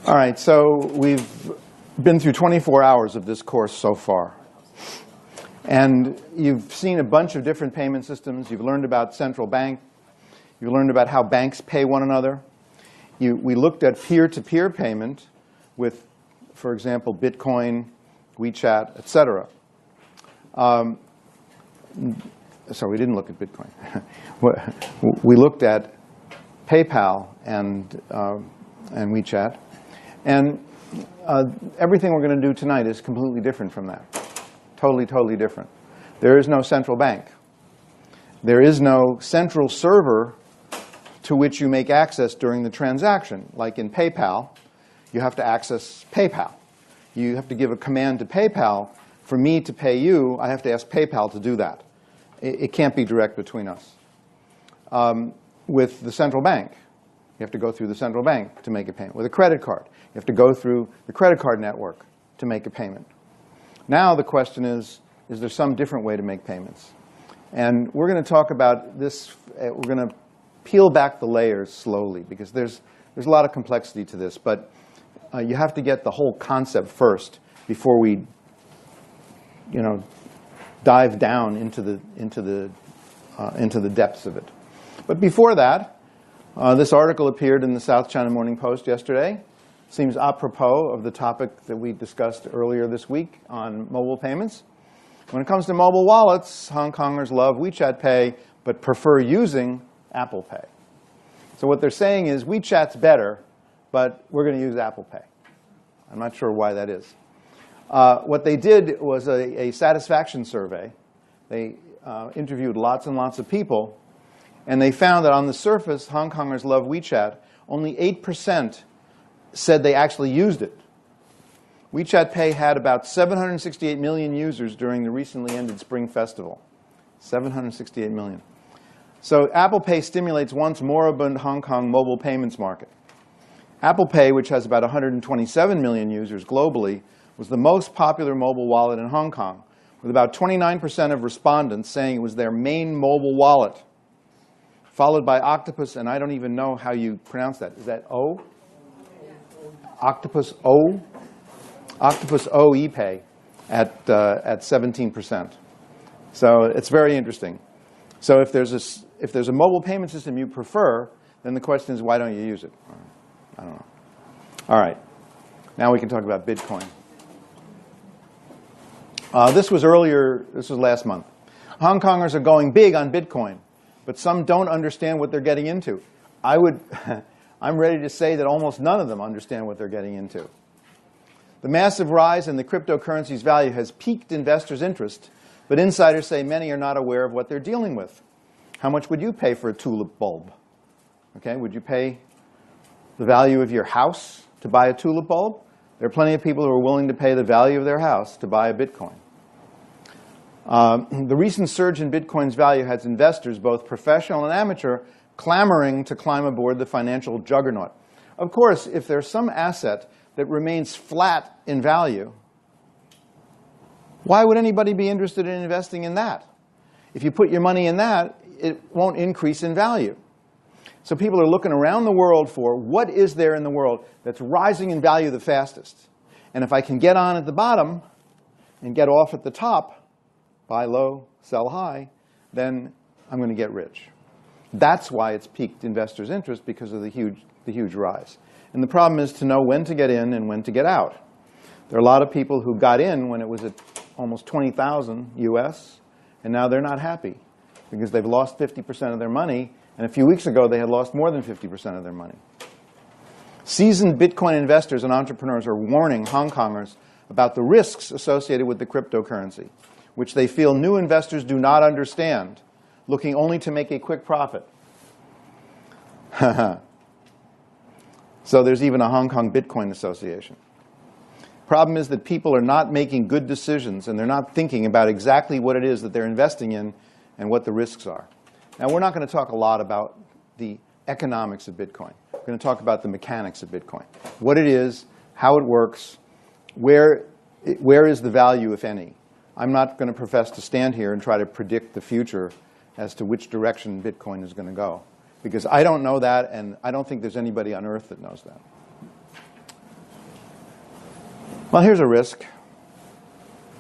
All right, so we've been through 24 hours of this course so far. And you've seen a bunch of different payment systems. You've learned about central bank. You've learned about how banks pay one another. We looked at peer-to-peer payment with, for example, Bitcoin, WeChat, et cetera. Sorry, we didn't look at Bitcoin. We looked at PayPal and WeChat. And everything we're going to do tonight is completely different from that. Totally, totally different. There is no central bank. There is no central server to which you make access during the transaction. Like in PayPal, you have to access PayPal. You have to give a command to PayPal. For me to pay you, I have to ask PayPal to do that. It can't be direct between us. With the central bank, you have to go through the central bank to make a payment. With a credit card, you have to go through the credit card network to make a payment. Now the question is there some different way to make payments? And we're going to talk about this. We're going to peel back the layers slowly, because there's a lot of complexity to this. But you have to get the whole concept first before we dive down into the depths of it. But before that, this article appeared in the South China Morning Post yesterday. Seems apropos of the topic that we discussed earlier this week on mobile payments. When it comes to mobile wallets, Hong Kongers love WeChat Pay, but prefer using Apple Pay. So what they're saying is WeChat's better, but we're going to use Apple Pay. I'm not sure why that is. What they did was a satisfaction survey. They interviewed lots and lots of people, and they found that on the surface, Hong Kongers love WeChat. Only 8% said they actually used it. WeChat Pay had about 768 million users during the recently ended Spring Festival. 768 million. So Apple Pay stimulates once moribund Hong Kong mobile payments market. Apple Pay, which has about 127 million users globally, was the most popular mobile wallet in Hong Kong, with about 29% of respondents saying it was their main mobile wallet, followed by Octopus, and I don't even know how you pronounce that. Is that O? Octopus O? Octopus O ePay at 17%. So it's very interesting. So if there's a mobile payment system you prefer, then the question is, why don't you use it? I don't know. All right. Now we can talk about Bitcoin. This was last month. Hong Kongers are going big on Bitcoin, but some don't understand what they're getting into. I'm ready to say that almost none of them understand what they're getting into. The massive rise in the cryptocurrency's value has piqued investors' interest, but insiders say many are not aware of what they're dealing with. How much would you pay for a tulip bulb? Okay, would you pay the value of your house to buy a tulip bulb? There are plenty of people who are willing to pay the value of their house to buy a Bitcoin. The recent surge in Bitcoin's value has investors, both professional and amateur, clamoring to climb aboard the financial juggernaut. Of course, if there's some asset that remains flat in value, why would anybody be interested in investing in that? If you put your money in that, it won't increase in value. So people are looking around the world for what is there in the world that's rising in value the fastest. And if I can get on at the bottom and get off at the top, buy low, sell high, then I'm going to get rich. That's why it's piqued investors' interest, because of the huge rise. And the problem is to know when to get in and when to get out. There are a lot of people who got in when it was at almost 20,000 US, and now they're not happy because they've lost 50% of their money, and a few weeks ago they had lost more than 50% of their money. Seasoned Bitcoin investors and entrepreneurs are warning Hong Kongers about the risks associated with the cryptocurrency, which they feel new investors do not understand, looking only to make a quick profit. So there's even a Hong Kong Bitcoin Association. Problem is that people are not making good decisions, and they're not thinking about exactly what it is that they're investing in and what the risks are. Now, we're not going to talk a lot about the economics of Bitcoin. We're going to talk about the mechanics of Bitcoin. What it is, how it works, where is the value, if any. I'm not going to profess to stand here and try to predict the future as to which direction Bitcoin is going to go, because I don't know that, and I don't think there's anybody on earth that knows that. Well, here's a risk.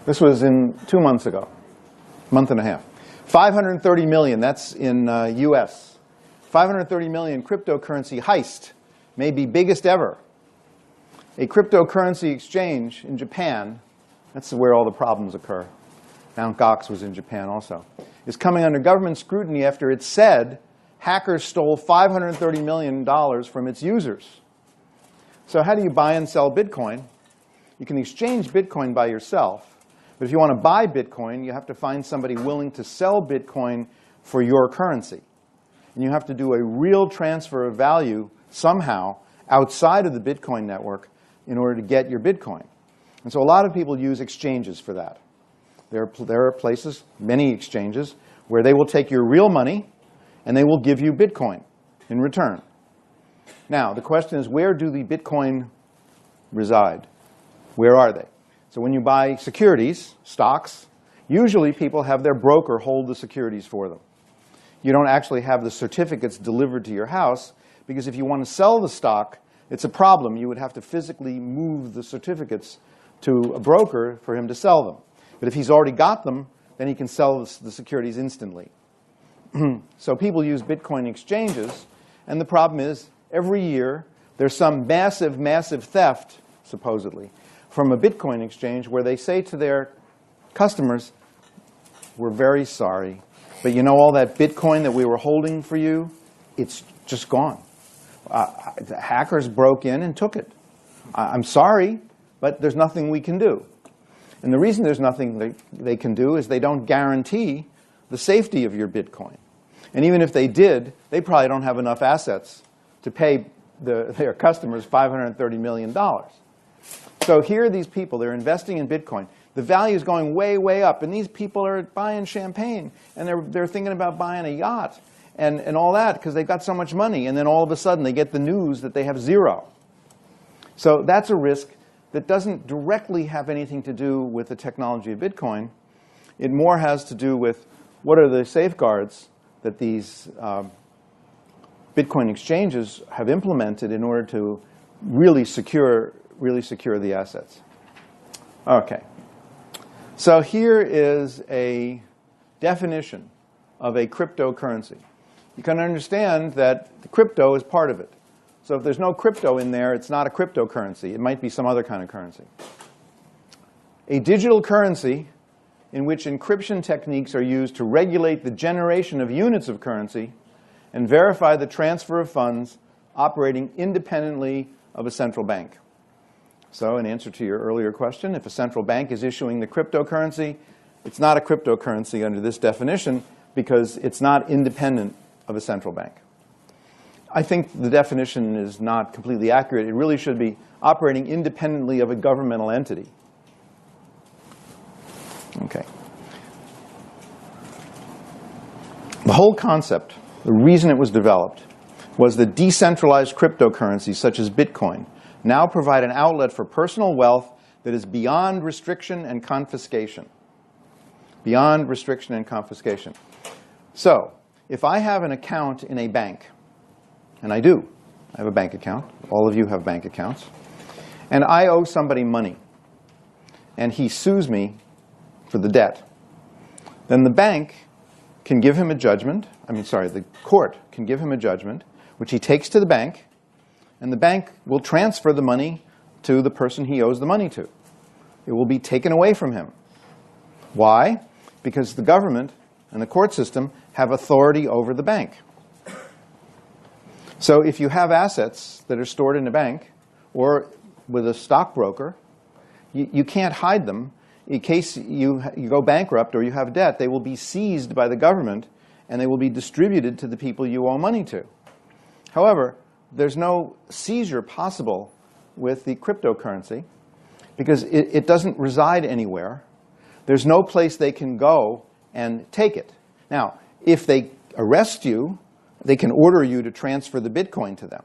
This was in 2 months ago, month and a half. 530 million, that's in US. 530 million cryptocurrency heist, maybe biggest ever. A cryptocurrency exchange in Japan, that's where all the problems occur. Mt. Gox was in Japan also, is coming under government scrutiny after it said hackers stole $530 million from its users. So how do you buy and sell Bitcoin? You can exchange Bitcoin by yourself, but if you want to buy Bitcoin, you have to find somebody willing to sell Bitcoin for your currency. And you have to do a real transfer of value somehow outside of the Bitcoin network in order to get your Bitcoin. And so a lot of people use exchanges for that. There are places, many exchanges, where they will take your real money and they will give you Bitcoin in return. Now, the question is, where do the Bitcoin reside? Where are they? So when you buy securities, stocks, usually people have their broker hold the securities for them. You don't actually have the certificates delivered to your house, because if you want to sell the stock, it's a problem. You would have to physically move the certificates to a broker for him to sell them. But if he's already got them, then he can sell the securities instantly. So people use Bitcoin exchanges, and the problem is, every year, there's some massive, massive theft, supposedly, from a Bitcoin exchange where they say to their customers, we're very sorry, but you know all that Bitcoin that we were holding for you, it's just gone. The hackers broke in and took it. I'm sorry, but there's nothing we can do. And the reason there's nothing they can do is they don't guarantee the safety of your Bitcoin. And even if they did, they probably don't have enough assets to pay their customers $530 million. So here are these people, they're investing in Bitcoin. The value is going way, way up, and these people are buying champagne, and they're thinking about buying a yacht and all that because they've got so much money, and then all of a sudden they get the news that they have zero. So that's a risk that doesn't directly have anything to do with the technology of Bitcoin. It more has to do with what are the safeguards that these Bitcoin exchanges have implemented in order to really secure the assets. Okay. So here is a definition of a cryptocurrency. You can understand that the crypto is part of it. So if there's no crypto in there, it's not a cryptocurrency. It might be some other kind of currency. A digital currency in which encryption techniques are used to regulate the generation of units of currency and verify the transfer of funds operating independently of a central bank. So in answer to your earlier question, if a central bank is issuing the cryptocurrency, it's not a cryptocurrency under this definition because it's not independent of a central bank. I think the definition is not completely accurate. It really should be operating independently of a governmental entity. Okay. The whole concept, the reason it was developed, was that decentralized cryptocurrencies such as Bitcoin now provide an outlet for personal wealth that is beyond restriction and confiscation. Beyond restriction and confiscation. So, if I have an account in a bank, and I do, I have a bank account, all of you have bank accounts, and I owe somebody money, and he sues me for the debt, then the bank can give him a judgment, the court can give him a judgment, which he takes to the bank, and the bank will transfer the money to the person he owes the money to. It will be taken away from him. Why? Because the government and the court system have authority over the bank. So if you have assets that are stored in a bank or with a stockbroker, you can't hide them. In case you go bankrupt or you have debt, they will be seized by the government and they will be distributed to the people you owe money to. However, there's no seizure possible with the cryptocurrency because it doesn't reside anywhere. There's no place they can go and take it. Now, if they arrest you, they can order you to transfer the Bitcoin to them.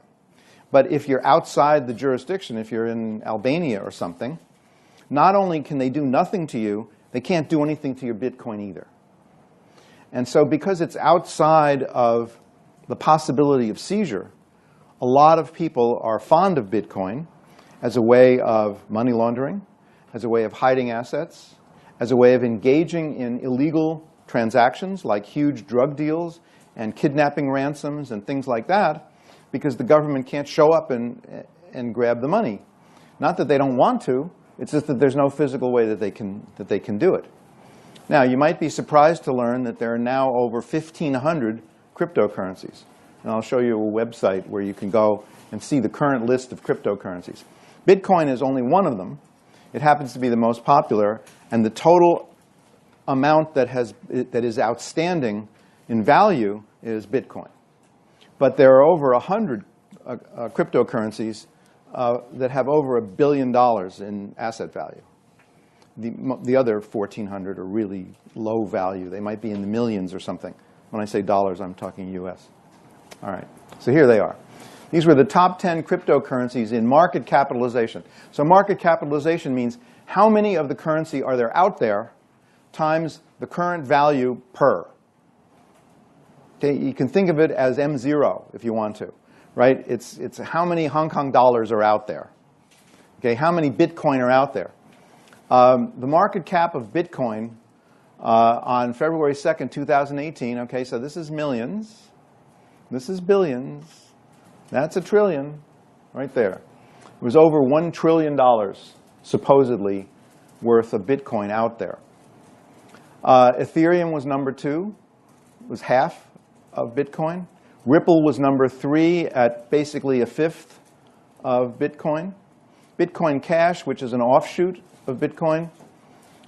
But if you're outside the jurisdiction, if you're in Albania or something, not only can they do nothing to you, they can't do anything to your Bitcoin either. And so because it's outside of the possibility of seizure, a lot of people are fond of Bitcoin as a way of money laundering, as a way of hiding assets, as a way of engaging in illegal transactions like huge drug deals and kidnapping ransoms and things like that, because the government can't show up and grab the money. Not that they don't want to, it's just that there's no physical way that they can do it. Now, you might be surprised to learn that there are now over 1,500 cryptocurrencies. And I'll show you a website where you can go and see the current list of cryptocurrencies. Bitcoin is only one of them. It happens to be the most popular, and the total amount that is outstanding in value is Bitcoin. But there are over 100 cryptocurrencies that have over $1 billion in asset value. The other 1,400 are really low value. They might be in the millions or something. When I say dollars, I'm talking US. All right, so here they are. These were the top 10 cryptocurrencies in market capitalization. So market capitalization means how many of the currency are there out there times the current value per. Okay, you can think of it as M0 if you want to, right? It's how many Hong Kong dollars are out there. Okay, how many Bitcoin are out there. The market cap of Bitcoin on February 2nd, 2018, okay, so this is millions, this is billions, that's a trillion right there. It was over $1 trillion, supposedly, worth of Bitcoin out there. Ethereum was number 2, was half of Bitcoin. Ripple was number 3 at basically a fifth of Bitcoin. Bitcoin Cash, which is an offshoot of Bitcoin,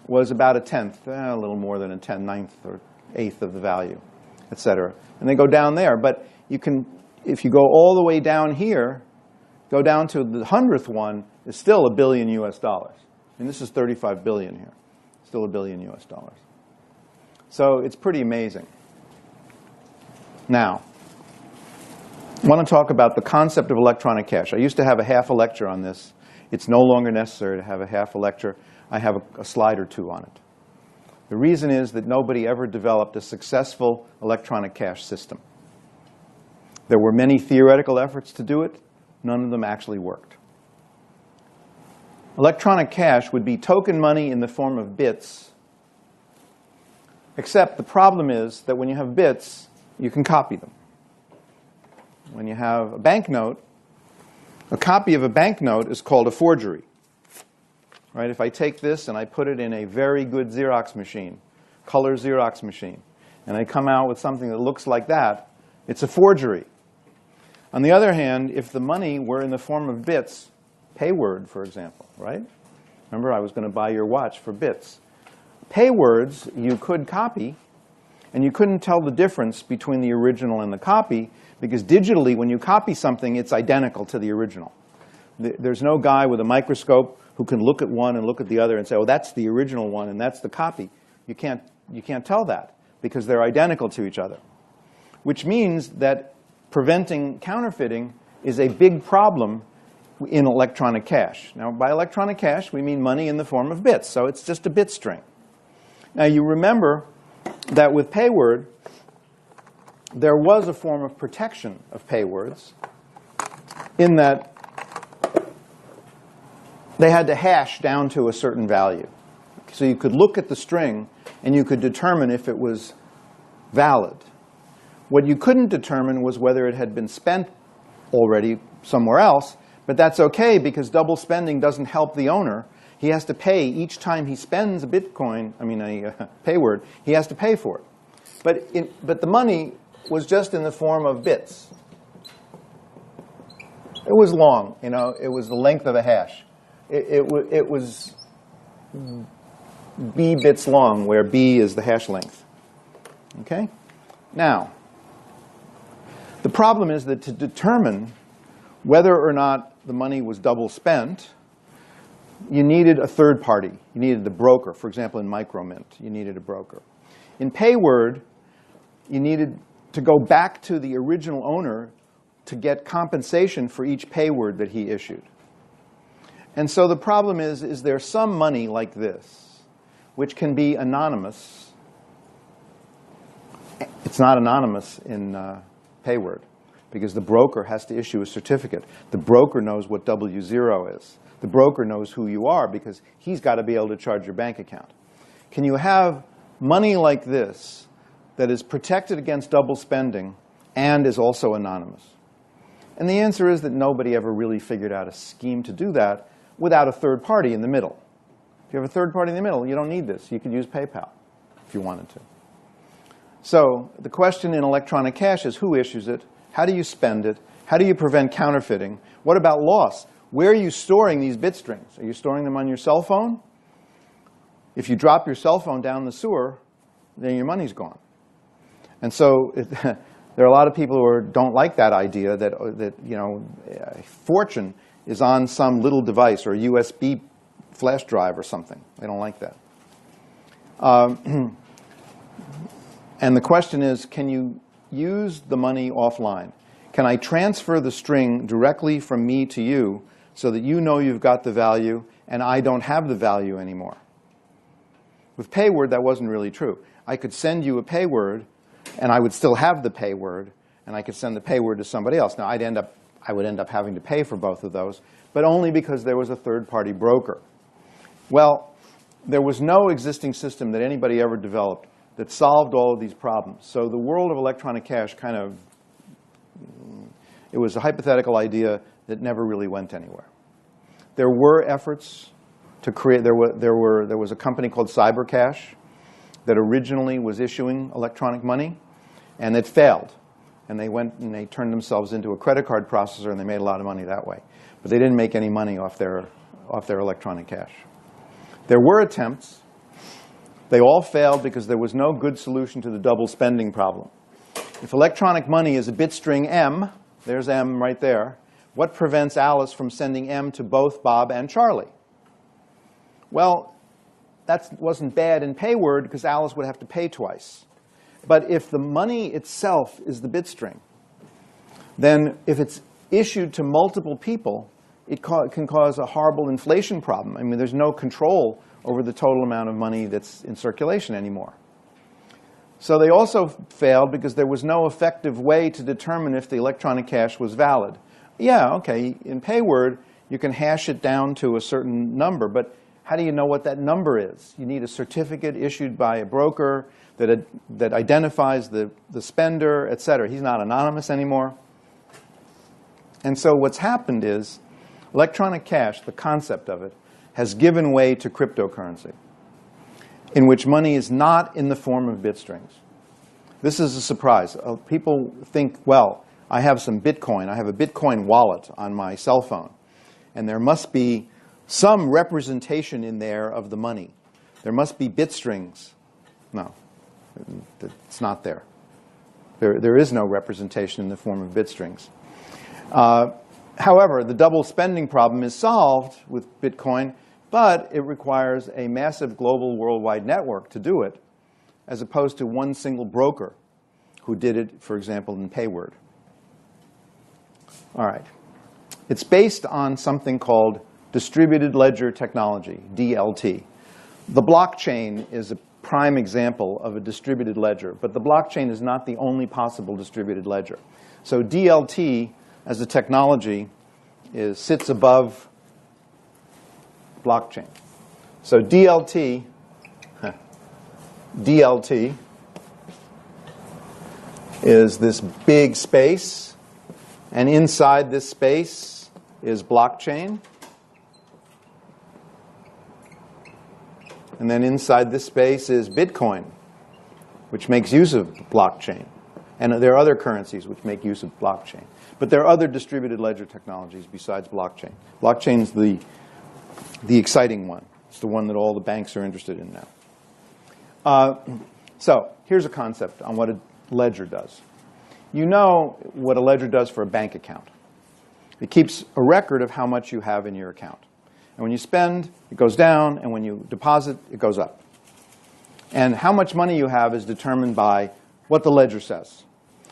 was about a tenth, a little more than a 10th or 8th of the value, et cetera. And they go down there. But you can, if you go all the way down here, go down to the 100th one, is still $1 billion US. And this is 35 billion here, still $1 billion US. So it's pretty amazing. Now, I want to talk about the concept of electronic cash. I used to have a half a lecture on this. It's no longer necessary to have a half a lecture. I have a slide or two on it. The reason is that nobody ever developed a successful electronic cash system. There were many theoretical efforts to do it. None of them actually worked. Electronic cash would be token money in the form of bits, except the problem is that when you have bits, you can copy them. When you have a banknote, a copy of a banknote is called a forgery. Right? If I take this and I put it in a very good Xerox machine, color Xerox machine, and I come out with something that looks like that, it's a forgery. On the other hand, if the money were in the form of bits, Payword, for example, right? Remember, I was going to buy your watch for bits. Paywords you could copy, and you couldn't tell the difference between the original and the copy, because digitally, when you copy something, it's identical to the original. There's no guy with a microscope who can look at one and look at the other and say, oh, that's the original one and that's the copy. You can't tell that because they're identical to each other, which means that preventing counterfeiting is a big problem in electronic cash. Now, by electronic cash, we mean money in the form of bits, so it's just a bit string. Now, you remember that with Payword, there was a form of protection of Paywords in that they had to hash down to a certain value. So you could look at the string and you could determine if it was valid. What you couldn't determine was whether it had been spent already somewhere else, but that's okay because double spending doesn't help the owner. He has to pay each time he spends a Bitcoin, a Payword, he has to pay for it. But the money was just in the form of bits. It was long, it was the length of a hash. It was B bits long, where B is the hash length. Okay? Now, the problem is that to determine whether or not the money was double spent, you needed a third party. You needed the broker. For example, in Micromint, you needed a broker. In Payword, you needed to go back to the original owner to get compensation for each Payword that he issued. And so the problem is there some money like this, which can be anonymous. It's not anonymous in Payword, because the broker has to issue a certificate. The broker knows what W0 is. The broker knows who you are because he's got to be able to charge your bank account. Can you have money like this that is protected against double spending and is also anonymous? And the answer is that nobody ever really figured out a scheme to do that without a third party in the middle. If you have a third party in the middle, you don't need this. You could use PayPal if you wanted to. So the question in electronic cash is who issues it? How do you spend it? How do you prevent counterfeiting? What about loss? Where are you storing these bit strings? Are you storing them on your cell phone? If you drop your cell phone down the sewer, then your money's gone. And so there are a lot of people who don't like that idea that a fortune is on some little device or a USB flash drive or something. They don't like that. And the question is, can you use the money offline? Can I transfer the string directly from me to you so that you know you've got the value and I don't have the value anymore? With payword, that wasn't really true. I could send you a payword and I would still have the payword, and I could send the payword to somebody else. Now, I would end up having to pay for both of those, but only because there was a third-party broker. Well, there was no existing system that anybody ever developed that solved all of these problems. So the world of electronic cash it was a hypothetical idea that never really went anywhere. There were efforts to create, there was a company called CyberCash that originally was issuing electronic money, and it failed. And they went and they turned themselves into a credit card processor, and they made a lot of money that way. But they didn't make any money off their electronic cash. There were attempts. They all failed because there was no good solution to the double spending problem. If electronic money is a bit string M, there's M right there, what prevents Alice from sending M to both Bob and Charlie? Well, that wasn't bad in payword because Alice would have to pay twice. But if the money itself is the bit string, then if it's issued to multiple people, it can cause a horrible inflation problem. I mean, there's no control over the total amount of money that's in circulation anymore. So they also failed because there was no effective way to determine if the electronic cash was valid. Yeah, okay, in payword, you can hash it down to a certain number, but how do you know what that number is? You need a certificate issued by a broker that identifies the spender, et cetera. He's not anonymous anymore. And so what's happened is electronic cash, the concept of it, has given way to cryptocurrency, in which money is not in the form of bit strings. This is a surprise. People think, well, I have some Bitcoin. I have a Bitcoin wallet on my cell phone, and there must be some representation in there of the money. There must be bit strings. No, it's not there. There is no representation in the form of bit strings. However, the double spending problem is solved with Bitcoin, but it requires a massive global worldwide network to do it, as opposed to one single broker who did it, for example, in payword. All right. It's based on something called distributed ledger technology, DLT. The blockchain is a prime example of a distributed ledger, but the blockchain is not the only possible distributed ledger. So DLT as a technology sits above blockchain. So DLT is this big space, and inside this space is blockchain. And then inside this space is Bitcoin, which makes use of blockchain. And there are other currencies which make use of blockchain. But there are other distributed ledger technologies besides blockchain. Blockchain's the exciting one. It's the one that all the banks are interested in now. So here's a concept on what a ledger does. You know what a ledger does for a bank account. It keeps a record of how much you have in your account. And when you spend, it goes down, and when you deposit, it goes up. And how much money you have is determined by what the ledger says.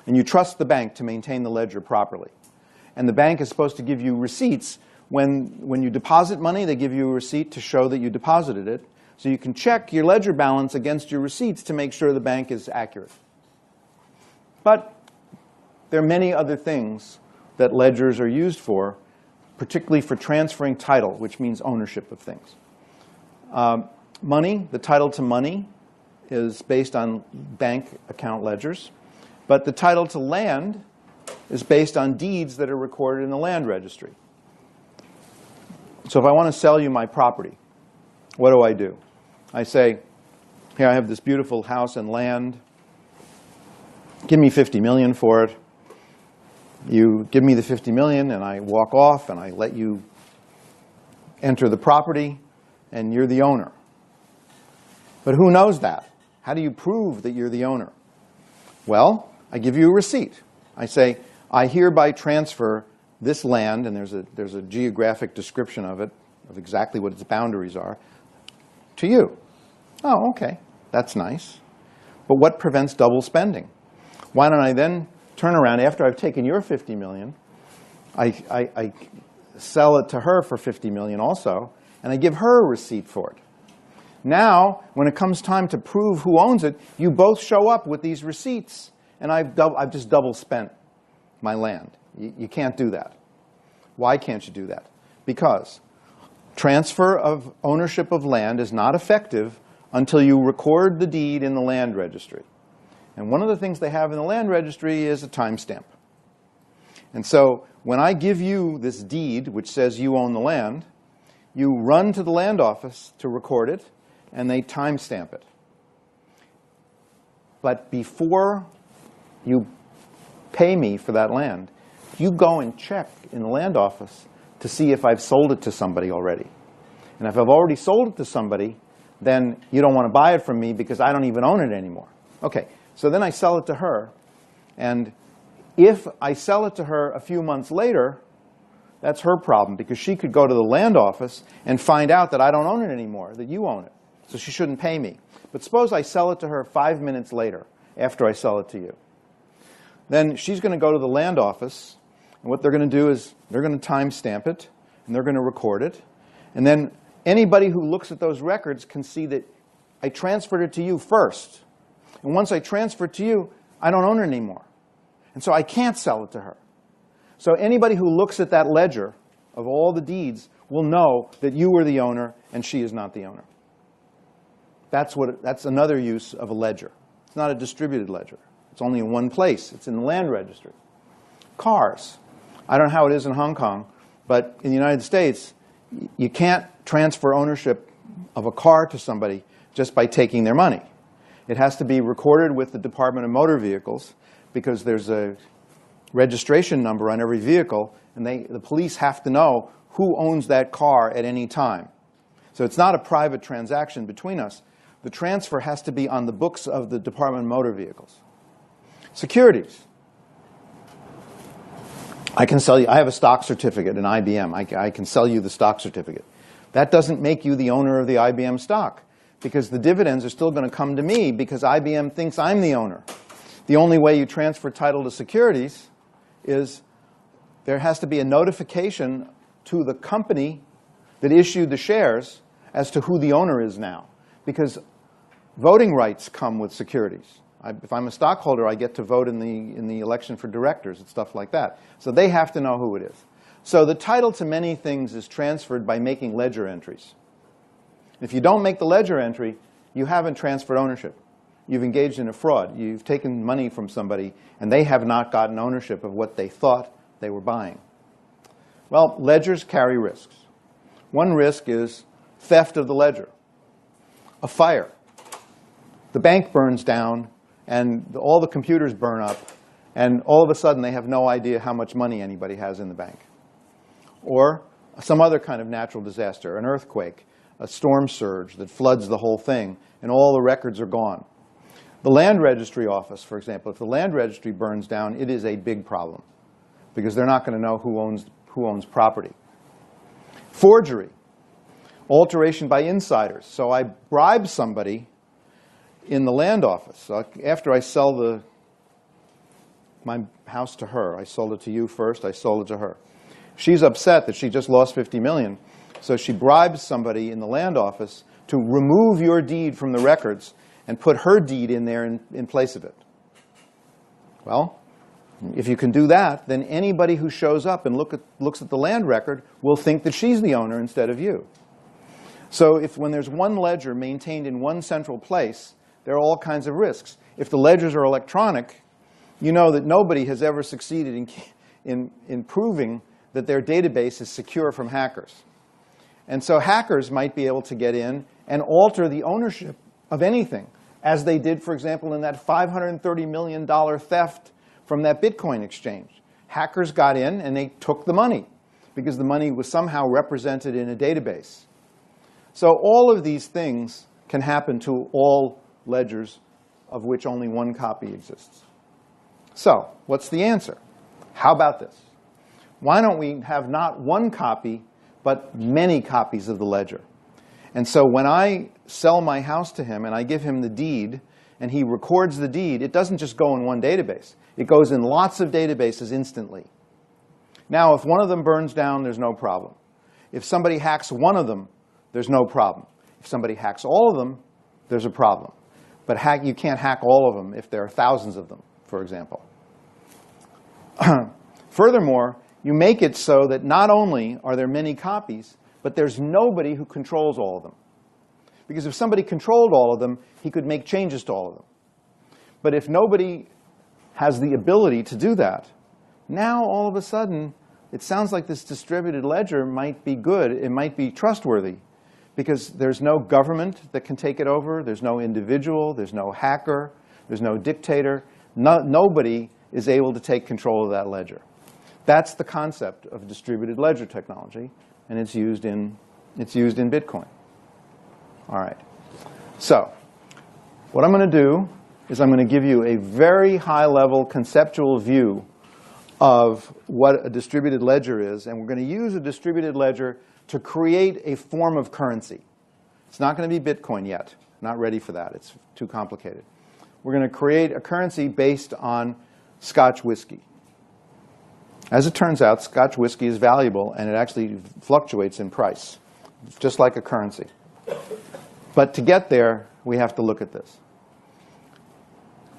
And you trust the bank to maintain the ledger properly. And the bank is supposed to give you receipts. When you deposit money, they give you a receipt to show that you deposited it. So you can check your ledger balance against your receipts to make sure the bank is accurate. But there are many other things that ledgers are used for, particularly for transferring title, which means ownership of things. Money, the title to money, is based on bank account ledgers. But the title to land is based on deeds that are recorded in the land registry. So if I want to sell you my property, what do? I say, here, I have this beautiful house and land. Give me $50 million for it. You give me the $50 million, and I walk off, and I let you enter the property, and you're the owner. But who knows that? How do you prove that you're the owner? Well, I give you a receipt. I say, I hereby transfer this land, and there's a geographic description of it, of exactly what its boundaries are, to you. Oh, okay, that's nice. But what prevents double spending? Why don't I then turn around after I've taken your $50 million, I sell it to her for $50 million also, and I give her a receipt for it. Now, when it comes time to prove who owns it, you both show up with these receipts, and I've just double spent my land. You can't do that. Why can't you do that? Because transfer of ownership of land is not effective until you record the deed in the land registry. And one of the things they have in the land registry is a timestamp. And so when I give you this deed, which says you own the land, you run to the land office to record it, and they timestamp it. But before you pay me for that land, you go and check in the land office to see if I've sold it to somebody already. And if I've already sold it to somebody, then you don't want to buy it from me because I don't even own it anymore. Okay, so then I sell it to her. And if I sell it to her a few months later, that's her problem, because she could go to the land office and find out that I don't own it anymore, that you own it. So she shouldn't pay me. But suppose I sell it to her 5 minutes later, after I sell it to you. Then she's going to go to the land office, and what they're going to do is they're going to timestamp it, and they're going to record it. And then anybody who looks at those records can see that I transferred it to you first. And once I transfer it to you, I don't own it anymore. And so I can't sell it to her. So anybody who looks at that ledger of all the deeds will know that you were the owner and she is not the owner. That's another use of a ledger. It's not a distributed ledger. It's only in one place. It's in the land registry. Cars. I don't know how it is in Hong Kong, but in the United States, you can't transfer ownership of a car to somebody just by taking their money. It has to be recorded with the Department of Motor Vehicles, because there's a registration number on every vehicle, and the police have to know who owns that car at any time. So it's not a private transaction between us. The transfer has to be on the books of the Department of Motor Vehicles. Securities. I can sell you, I have a stock certificate in IBM. I can sell you the stock certificate. That doesn't make you the owner of the IBM stock, because the dividends are still going to come to me because IBM thinks I'm the owner. The only way you transfer title to securities is there has to be a notification to the company that issued the shares as to who the owner is now, because voting rights come with securities. If I'm a stockholder, I get to vote in the election for directors and stuff like that. So they have to know who it is. So the title to many things is transferred by making ledger entries. If you don't make the ledger entry, you haven't transferred ownership. You've engaged in a fraud. You've taken money from somebody, and they have not gotten ownership of what they thought they were buying. Well, ledgers carry risks. One risk is theft of the ledger. A fire. The bank burns down, and all the computers burn up, and all of a sudden they have no idea how much money anybody has in the bank. Or some other kind of natural disaster, an earthquake, a storm surge that floods the whole thing, and all the records are gone. The land registry office, for example, if the land registry burns down, it is a big problem, because they're not going to know who owns property. Forgery. Alteration by insiders. So I bribe somebody in the land office. So after I sell my house to her, I sold it to you first, I sold it to her. She's upset that she just lost $50 million, so she bribes somebody in the land office to remove your deed from the records and put her deed in there in place of it. Well, If you can do that, then anybody who shows up and looks at the land record will think that she's the owner instead of you. So when there's one ledger maintained in one central place, there are all kinds of risks. If the ledgers are electronic, you know that nobody has ever succeeded in proving that their database is secure from hackers. And so hackers might be able to get in and alter the ownership of anything, as they did, for example, in that $530 million theft from that Bitcoin exchange. Hackers got in and they took the money because the money was somehow represented in a database. So all of these things can happen to all ledgers of which only one copy exists. So what's the answer? How about this? Why don't we have not one copy, but many copies of the ledger? And so when I sell my house to him and I give him the deed and he records the deed, it doesn't just go in one database. It goes in lots of databases instantly. Now, if one of them burns down, there's no problem. If somebody hacks one of them, there's no problem. If somebody hacks all of them, there's a problem. But you can't hack all of them if there are thousands of them, for example. Furthermore, you make it so that not only are there many copies, but there's nobody who controls all of them. Because if somebody controlled all of them, he could make changes to all of them. But if nobody has the ability to do that, now all of a sudden, it sounds like this distributed ledger might be good. It might be trustworthy. Because there's no government that can take it over. There's no individual. There's no hacker. There's no dictator. Nobody is able to take control of that ledger. That's the concept of distributed ledger technology, and it's used in Bitcoin. All right. So what I'm going to do is I'm going to give you a very high-level conceptual view of what a distributed ledger is, and we're going to use a distributed ledger to create a form of currency. It's not going to be Bitcoin yet. Not ready for that. It's too complicated. We're going to create a currency based on Scotch whiskey. As it turns out, Scotch whiskey is valuable, and it actually fluctuates in price, just like a currency. But to get there, we have to look at this.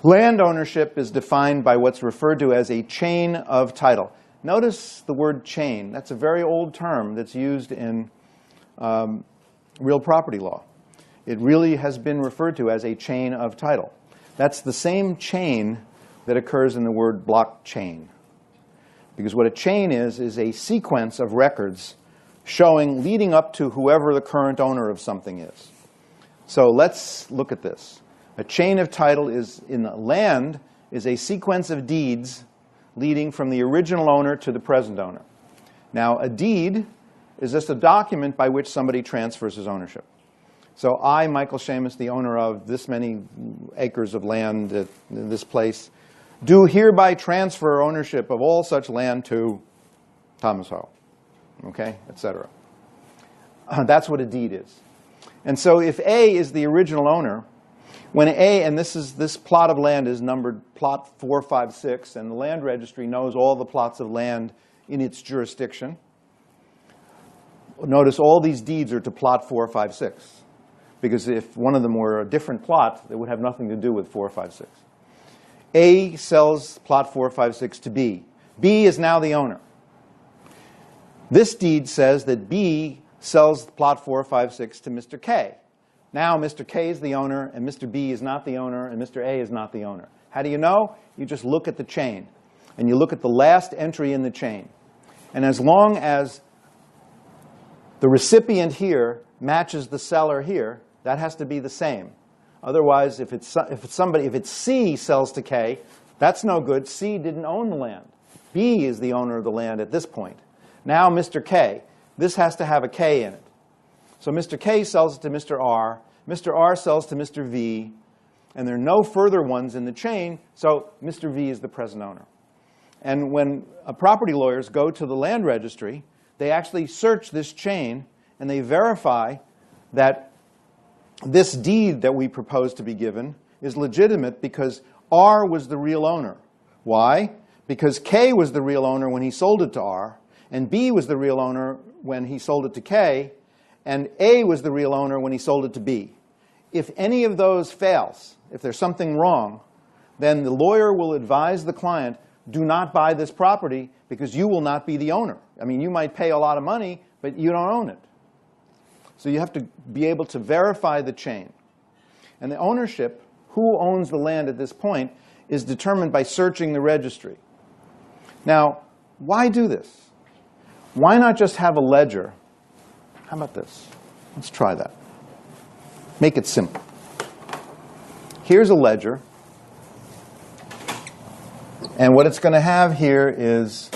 Land ownership is defined by what's referred to as a chain of title. Notice the word chain. That's a very old term that's used in real property law. It really has been referred to as a chain of title. That's the same chain that occurs in the word blockchain. Because what a chain is a sequence of records leading up to whoever the current owner of something is. So let's look at this. A chain of title in land is a sequence of deeds leading from the original owner to the present owner. Now, a deed is just a document by which somebody transfers his ownership. So I, Michael Shamus, the owner of this many acres of land at this place, do hereby transfer ownership of all such land to Thomas Ho, okay, etc. That's what a deed is. And so if A is the original owner, when A, and this plot of land is numbered plot 456, and the land registry knows all the plots of land in its jurisdiction. Notice all these deeds are to plot 456, because if one of them were a different plot, it would have nothing to do with 456. A sells plot 456 to B. B is now the owner. This deed says that B sells plot 456 to Mr. K. Now Mr. K is the owner, and Mr. B is not the owner, and Mr. A is not the owner. How do you know? You just look at the chain, and you look at the last entry in the chain. And as long as the recipient here matches the seller here, that has to be the same. Otherwise, if it's C sells to K, that's no good. C didn't own the land. B is the owner of the land at this point. Now Mr. K, this has to have a K in it. So Mr. K sells it to Mr. R. Mr. R sells to Mr. V. And there are no further ones in the chain, so Mr. V is the present owner. And when property lawyers go to the land registry, they actually search this chain, and they verify that this deed that we propose to be given is legitimate because R was the real owner. Why? Because K was the real owner when he sold it to R, and B was the real owner when he sold it to K, and A was the real owner when he sold it to B. If any of those fails, if there's something wrong, then the lawyer will advise the client do not buy this property because you will not be the owner. I mean, you might pay a lot of money, but you don't own it. So you have to be able to verify the chain. And the ownership, who owns the land at this point, is determined by searching the registry. Now, why do this? Why not just have a ledger? How about this? Let's try that. Make it simple. Here's a ledger. And what it's going to have here is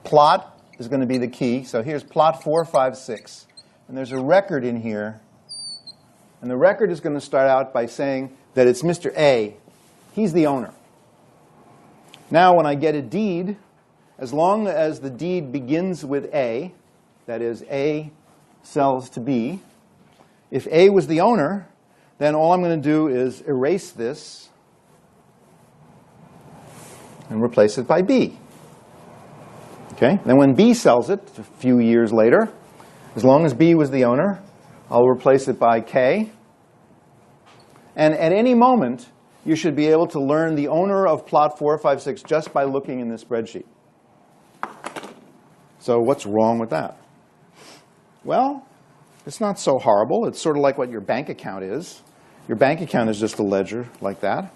plot is going to be the key. So here's plot 456. And there's a record in here. And the record is going to start out by saying that it's Mr. A. He's the owner. Now, when I get a deed, as long as the deed begins with A, that is, A sells to B, if A was the owner, then all I'm going to do is erase this and replace it by B. Okay? Then when B sells it, a few years later, as long as B was the owner, I'll replace it by K. And at any moment, you should be able to learn the owner of plot 456 just by looking in this spreadsheet. So what's wrong with that? Well, it's not so horrible. It's sort of like what your bank account is. Your bank account is just a ledger like that.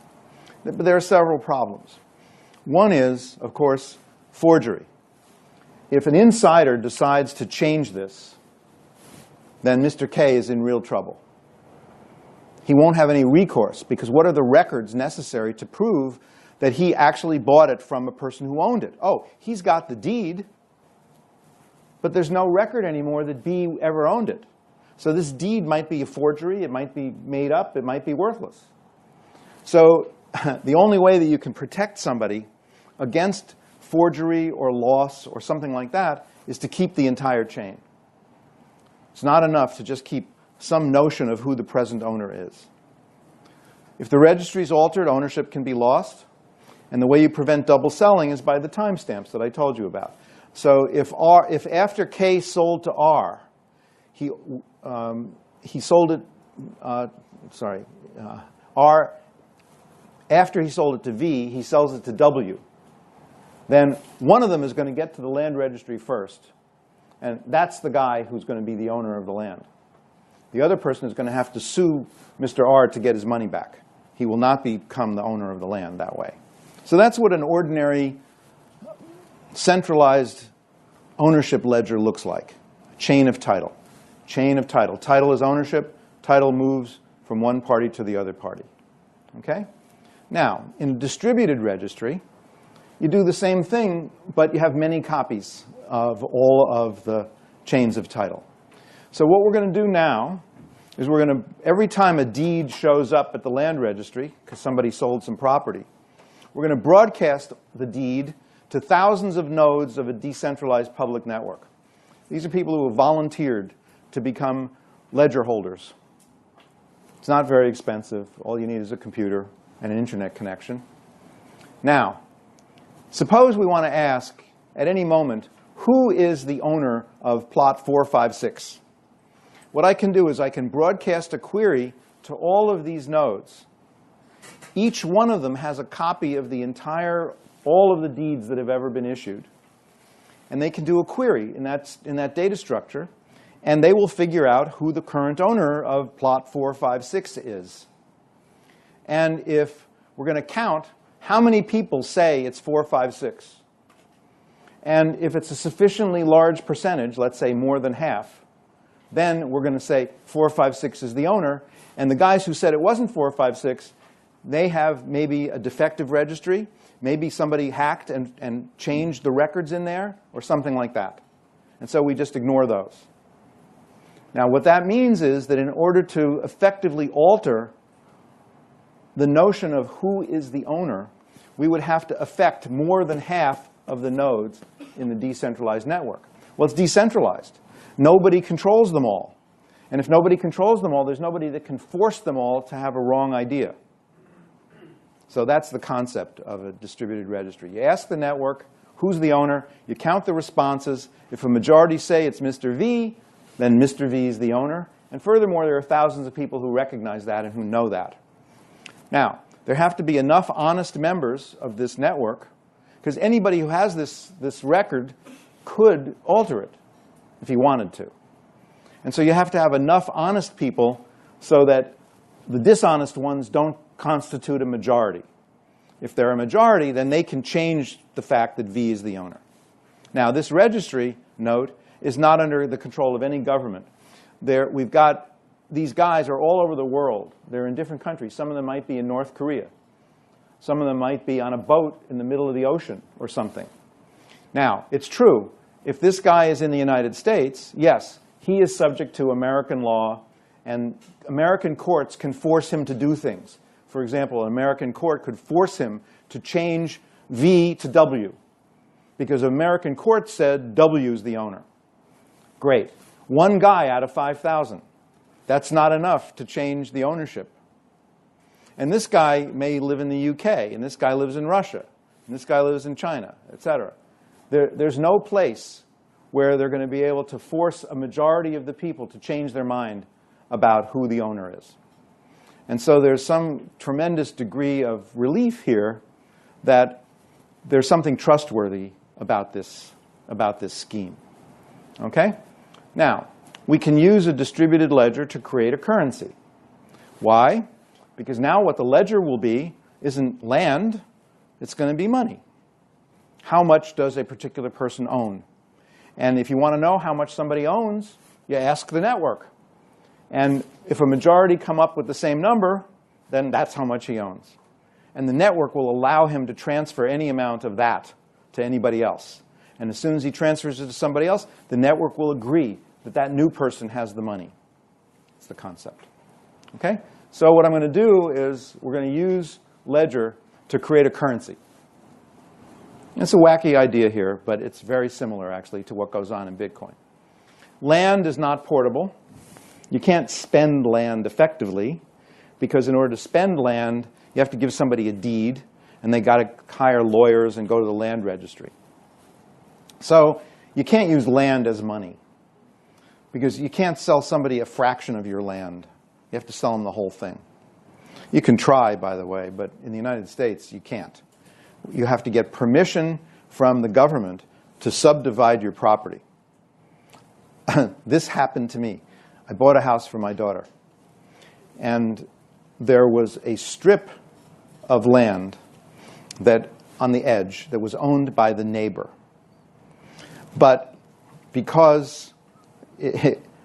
But there are several problems. One is, of course, forgery. If an insider decides to change this, then Mr. K is in real trouble. He won't have any recourse, because what are the records necessary to prove that he actually bought it from a person who owned it? Oh, he's got the deed, but there's no record anymore that B ever owned it. So this deed might be a forgery, it might be made up, it might be worthless. So the only way that you can protect somebody against forgery or loss or something like that is to keep the entire chain. It's not enough to just keep some notion of who the present owner is. If the registry is altered, ownership can be lost. And the way you prevent double selling is by the timestamps that I told you about. So if after K sold to R, he sold it, R, after he sold it to V, he sells it to W. Then one of them is going to get to the land registry first. And that's the guy who's going to be the owner of the land. The other person is going to have to sue Mr. R to get his money back. He will not become the owner of the land that way. So that's what an ordinary centralized ownership ledger looks like. Chain of title. Chain of title. Title is ownership. Title moves from one party to the other party. Okay? Now, in a distributed registry, you do the same thing, but you have many copies of all of the chains of title. So what we're going to do now is we're going to, every time a deed shows up at the land registry, because somebody sold some property, we're going to broadcast the deed to thousands of nodes of a decentralized public network. These are people who have volunteered to become ledger holders. It's not very expensive. All you need is a computer and an internet connection. Now, suppose we want to ask at any moment, who is the owner of plot 456? What I can do is I can broadcast a query to all of these nodes. Each one of them has a copy of the entire, all of the deeds that have ever been issued. And they can do a query in that data structure, and they will figure out who the current owner of plot 456 is. And if we're going to count how many people say it's 456, and if it's a sufficiently large percentage, let's say more than half, then we're going to say 456 is the owner. And the guys who said it wasn't 456, they have maybe a defective registry. Maybe somebody hacked and changed the records in there, or something like that. And so we just ignore those. Now, what that means is that in order to effectively alter the notion of who is the owner, we would have to affect more than half of the nodes in the decentralized network. Well, it's decentralized. Nobody controls them all. And if nobody controls them all, there's nobody that can force them all to have a wrong idea. So that's the concept of a distributed registry. You ask the network, who's the owner? You count the responses. If a majority say it's Mr. V, then Mr. V is the owner. And furthermore, there are thousands of people who recognize that and who know that. Now, there have to be enough honest members of this network Because anybody who has this record could alter it if he wanted to. And so you have to have enough honest people so that the dishonest ones don't constitute a majority. If they're a majority, then they can change the fact that V is the owner. Now, this registry, note, is not under the control of any government. We've got, these guys are all over the world. They're in different countries. Some of them might be in North Korea. Some of them might be on a boat in the middle of the ocean or something. Now, it's true, if this guy is in the United States, yes, he is subject to American law, and American courts can force him to do things. For example, an American court could force him to change V to W, because an American court said W is the owner. Great. One guy out of 5,000. That's not enough to change the ownership. And this guy may live in the UK, and this guy lives in Russia, and this guy lives in China, etc. There's no place where they're going to be able to force a majority of the people to change their mind about who the owner is. And so there's some tremendous degree of relief here that there's something trustworthy about this scheme. Okay? Now, we can use a distributed ledger to create a currency. Why? Because now what the ledger will be isn't land, it's going to be money. How much does a particular person own? And if you want to know how much somebody owns, you ask the network. And if a majority come up with the same number, then that's how much he owns. And the network will allow him to transfer any amount of that to anybody else. And as soon as he transfers it to somebody else, the network will agree that that new person has the money. It's the concept. Okay? So what I'm going to do is we're going to use Ledger to create a currency. It's a wacky idea here, but it's very similar, actually, to what goes on in Bitcoin. Land is not portable. You can't spend land effectively, because in order to spend land, you have to give somebody a deed, and they got to hire lawyers and go to the land registry. So you can't use land as money, because you can't sell somebody a fraction of your land. You have to sell them the whole thing. You can try, by the way, but in the United States, you can't. You have to get permission from the government to subdivide your property. This happened to me. I bought a house for my daughter, and there was a strip of land that on the edge that was owned by the neighbor. But because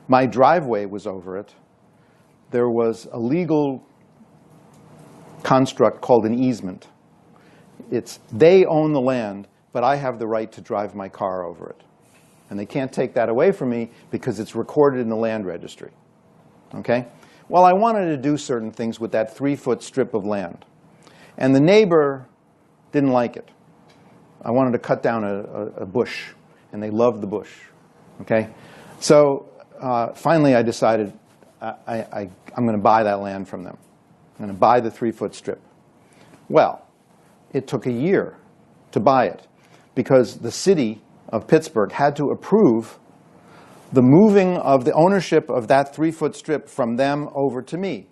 my driveway was over it, there was a legal construct called an easement. They own the land, but I have the right to drive my car over it. And they can't take that away from me because it's recorded in the land registry. Okay? Well, I wanted to do certain things with that 3-foot strip of land. And the neighbor didn't like it. I wanted to cut down a bush, and they loved the bush. Okay? So finally I decided I'm going to buy that land from them. I'm going to buy the 3-foot strip. Well, it took a year to buy it because the city of Pittsburgh had to approve the moving of the ownership of that 3-foot strip from them over to me.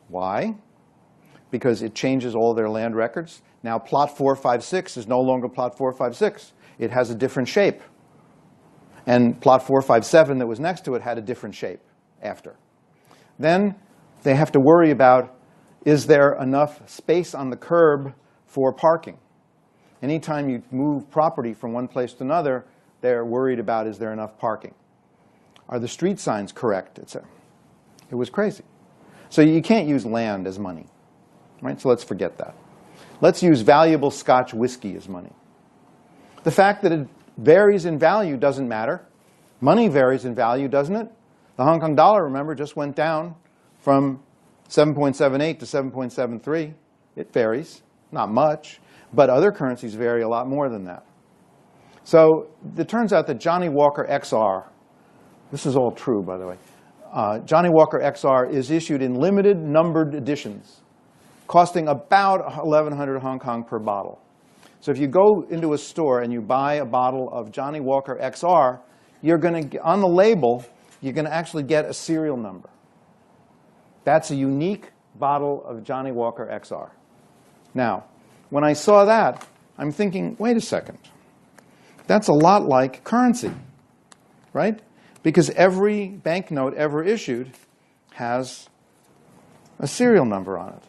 Why? Because it changes all their land records. Now plot 456 is no longer plot 456. It has a different shape. And plot 457 that was next to it had a different shape after. Then they have to worry about, is there enough space on the curb for parking? Anytime you move property from one place to another, they're worried about, is there enough parking? Are the street signs correct? It was crazy. So you can't use land as money. Right? So let's forget that. Let's use valuable Scotch whiskey as money. The fact that it varies in value doesn't matter. Money varies in value, doesn't it? The Hong Kong dollar, remember, just went down from 7.78 to 7.73. It varies. Not much. But other currencies vary a lot more than that. So it turns out that Johnnie Walker XR, this is all true, by the way, Johnnie Walker XR is issued in limited numbered editions, costing about 1,100 Hong Kong per bottle. So if you go into a store and you buy a bottle of Johnnie Walker XR, you're going to, on the label, you're going to actually get a serial number. That's a unique bottle of Johnnie Walker XR. Now, when I saw that, I'm thinking, wait a second. That's a lot like currency, right? Because every banknote ever issued has a serial number on it.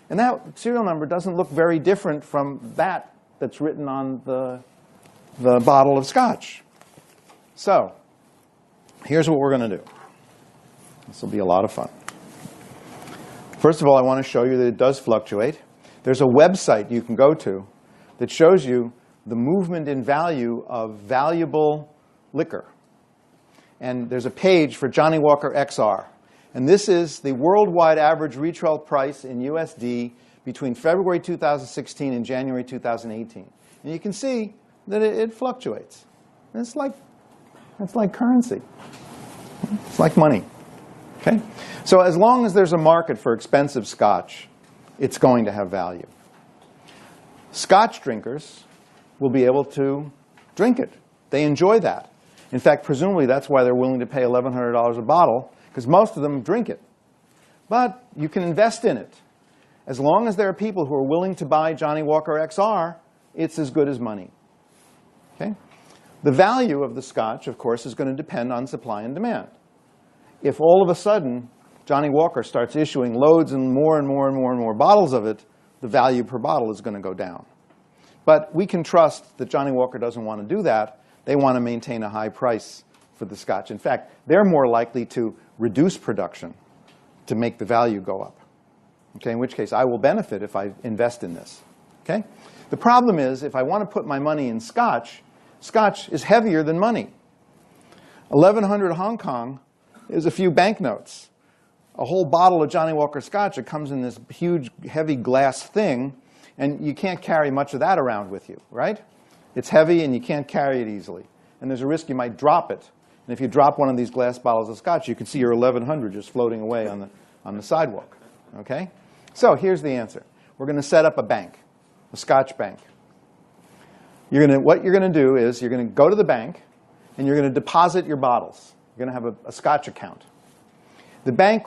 And that serial number doesn't look very different from that that's written on the bottle of scotch. So here's what we're going to do. This will be a lot of fun. First of all, I want to show you that it does fluctuate. There's a website you can go to that shows you the movement in value of valuable liquor. And there's a page for Johnnie Walker XR. And this is the worldwide average retail price in USD between February 2016 and January 2018. And you can see that it fluctuates. And it's like currency. It's like money. Okay? So as long as there's a market for expensive scotch, it's going to have value. Scotch drinkers will be able to drink it. They enjoy that. In fact, presumably that's why they're willing to pay $1,100 a bottle, because most of them drink it. But you can invest in it. As long as there are people who are willing to buy Johnnie Walker XR, it's as good as money. Okay? The value of the scotch, of course, is going to depend on supply and demand. If all of a sudden Johnnie Walker starts issuing loads and more and more and more and more bottles of it, the value per bottle is going to go down. But we can trust that Johnnie Walker doesn't want to do that. They want to maintain a high price for the scotch. In fact, they're more likely to reduce production to make the value go up. Okay, in which case I will benefit if I invest in this. Okay? The problem is if I want to put my money in scotch, scotch is heavier than money. 1,100 Hong Kong is a few banknotes. A whole bottle of Johnnie Walker scotch, it comes in this huge, heavy glass thing, and you can't carry much of that around with you, right? It's heavy and you can't carry it easily. And there's a risk you might drop it. And if you drop one of these glass bottles of scotch, you can see your 1,100 just floating away on the sidewalk. Okay? So here's the answer. We're going to set up a bank, a scotch bank. What you're going to do is you're going to go to the bank and you're going to deposit your bottles. You're going to have a scotch account. The bank,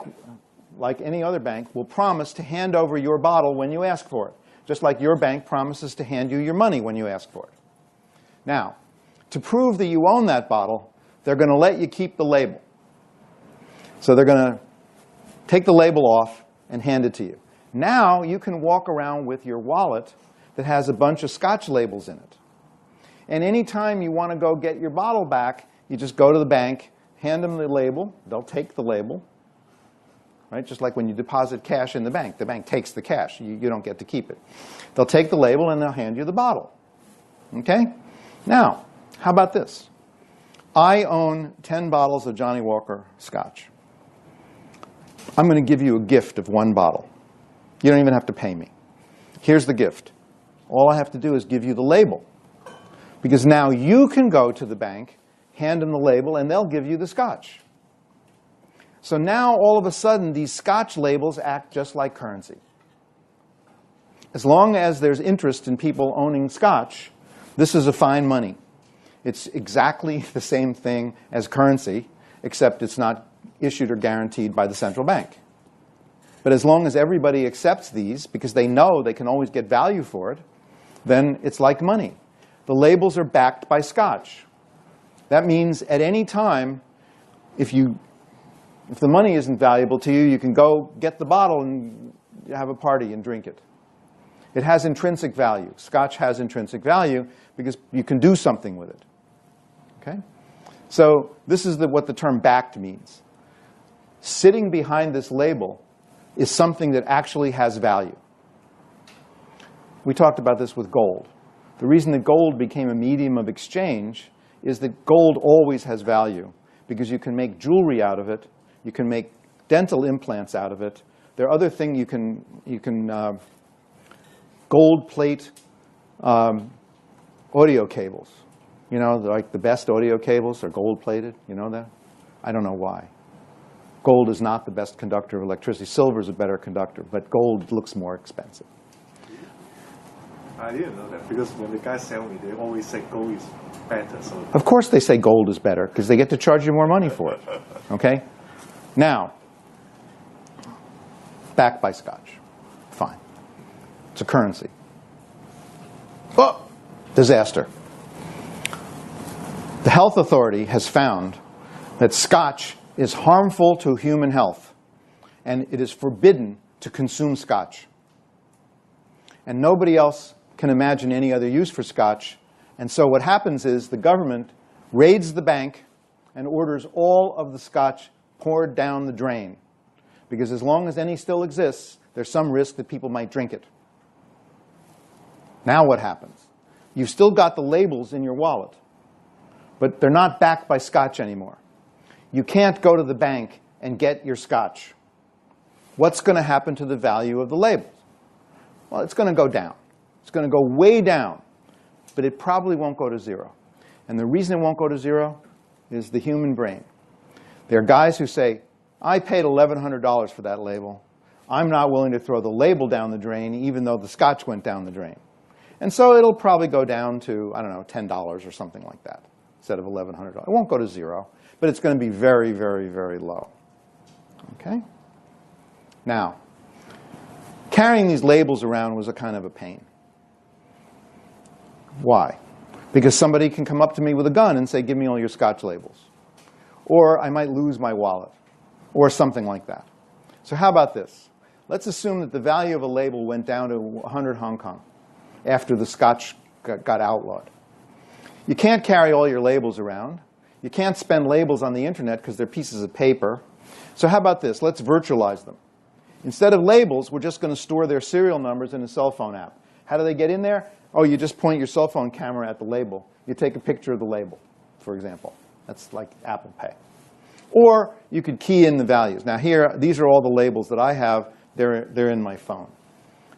like any other bank, will promise to hand over your bottle when you ask for it, just like your bank promises to hand you your money when you ask for it. Now, to prove that you own that bottle, they're going to let you keep the label. So they're going to take the label off and hand it to you. Now you can walk around with your wallet that has a bunch of scotch labels in it. And any time you want to go get your bottle back, you just go to the bank, hand them the label, they'll take the label, right? Just like when you deposit cash in the bank takes the cash, you don't get to keep it. They'll take the label and they'll hand you the bottle. Okay? Now, how about this? I own 10 bottles of Johnnie Walker scotch. I'm going to give you a gift of 1 bottle. You don't even have to pay me. Here's the gift. All I have to do is give you the label. Because now you can go to the bank, hand them the label, and they'll give you the scotch. So now, all of a sudden, these scotch labels act just like currency. As long as there's interest in people owning scotch, this is a fine money. It's exactly the same thing as currency, except it's not issued or guaranteed by the central bank. But as long as everybody accepts these, because they know they can always get value for it, then it's like money. The labels are backed by scotch. That means at any time, if the money isn't valuable to you, you can go get the bottle and have a party and drink it. It has intrinsic value. Scotch has intrinsic value because you can do something with it. Okay? So this is what the term backed means. Sitting behind this label is something that actually has value. We talked about this with gold. The reason that gold became a medium of exchange is that gold always has value because you can make jewelry out of it, you can make dental implants out of it. There are other things you can gold plate audio cables. You know, like the best audio cables are gold plated. You know that? I don't know why. Gold is not the best conductor of electricity. Silver is a better conductor, but gold looks more expensive. I didn't know that because when the guys sell me, they always say gold is better. So. Of course they say gold is better because they get to charge you more money for it. Okay? Now, backed by scotch. Fine. It's a currency. Oh! Disaster. The health authority has found that Scotch is harmful to human health, and it is forbidden to consume Scotch. And nobody else can imagine any other use for Scotch. And so what happens is the government raids the bank and orders all of the Scotch poured down the drain. Because as long as any still exists, there's some risk that people might drink it. Now what happens? You've still got the labels in your wallet, but they're not backed by Scotch anymore. You can't go to the bank and get your Scotch. What's going to happen to the value of the labels? Well, it's going to go down. It's going to go way down, but it probably won't go to zero. And the reason it won't go to zero is the human brain. There are guys who say, I paid $1,100 for that label. I'm not willing to throw the label down the drain, even though the Scotch went down the drain. And so it'll probably go down to, I don't know, $10 or something like that, instead of $1,100. It won't go to zero, but it's going to be very, very, very low. Okay? Now, carrying these labels around was a kind of a pain. Why? Because somebody can come up to me with a gun and say, give me all your Scotch labels. Or I might lose my wallet, or something like that. So how about this? Let's assume that the value of a label went down to 100 Hong Kong after the Scotch got outlawed. You can't carry all your labels around. You can't spend labels on the internet because they're pieces of paper. So how about this? Let's virtualize them. Instead of labels, we're just going to store their serial numbers in a cell phone app. How do they get in there? Oh, you just point your cell phone camera at the label. You take a picture of the label, for example. That's like Apple Pay. Or you could key in the values. Now here, these are all the labels that I have. They're in my phone.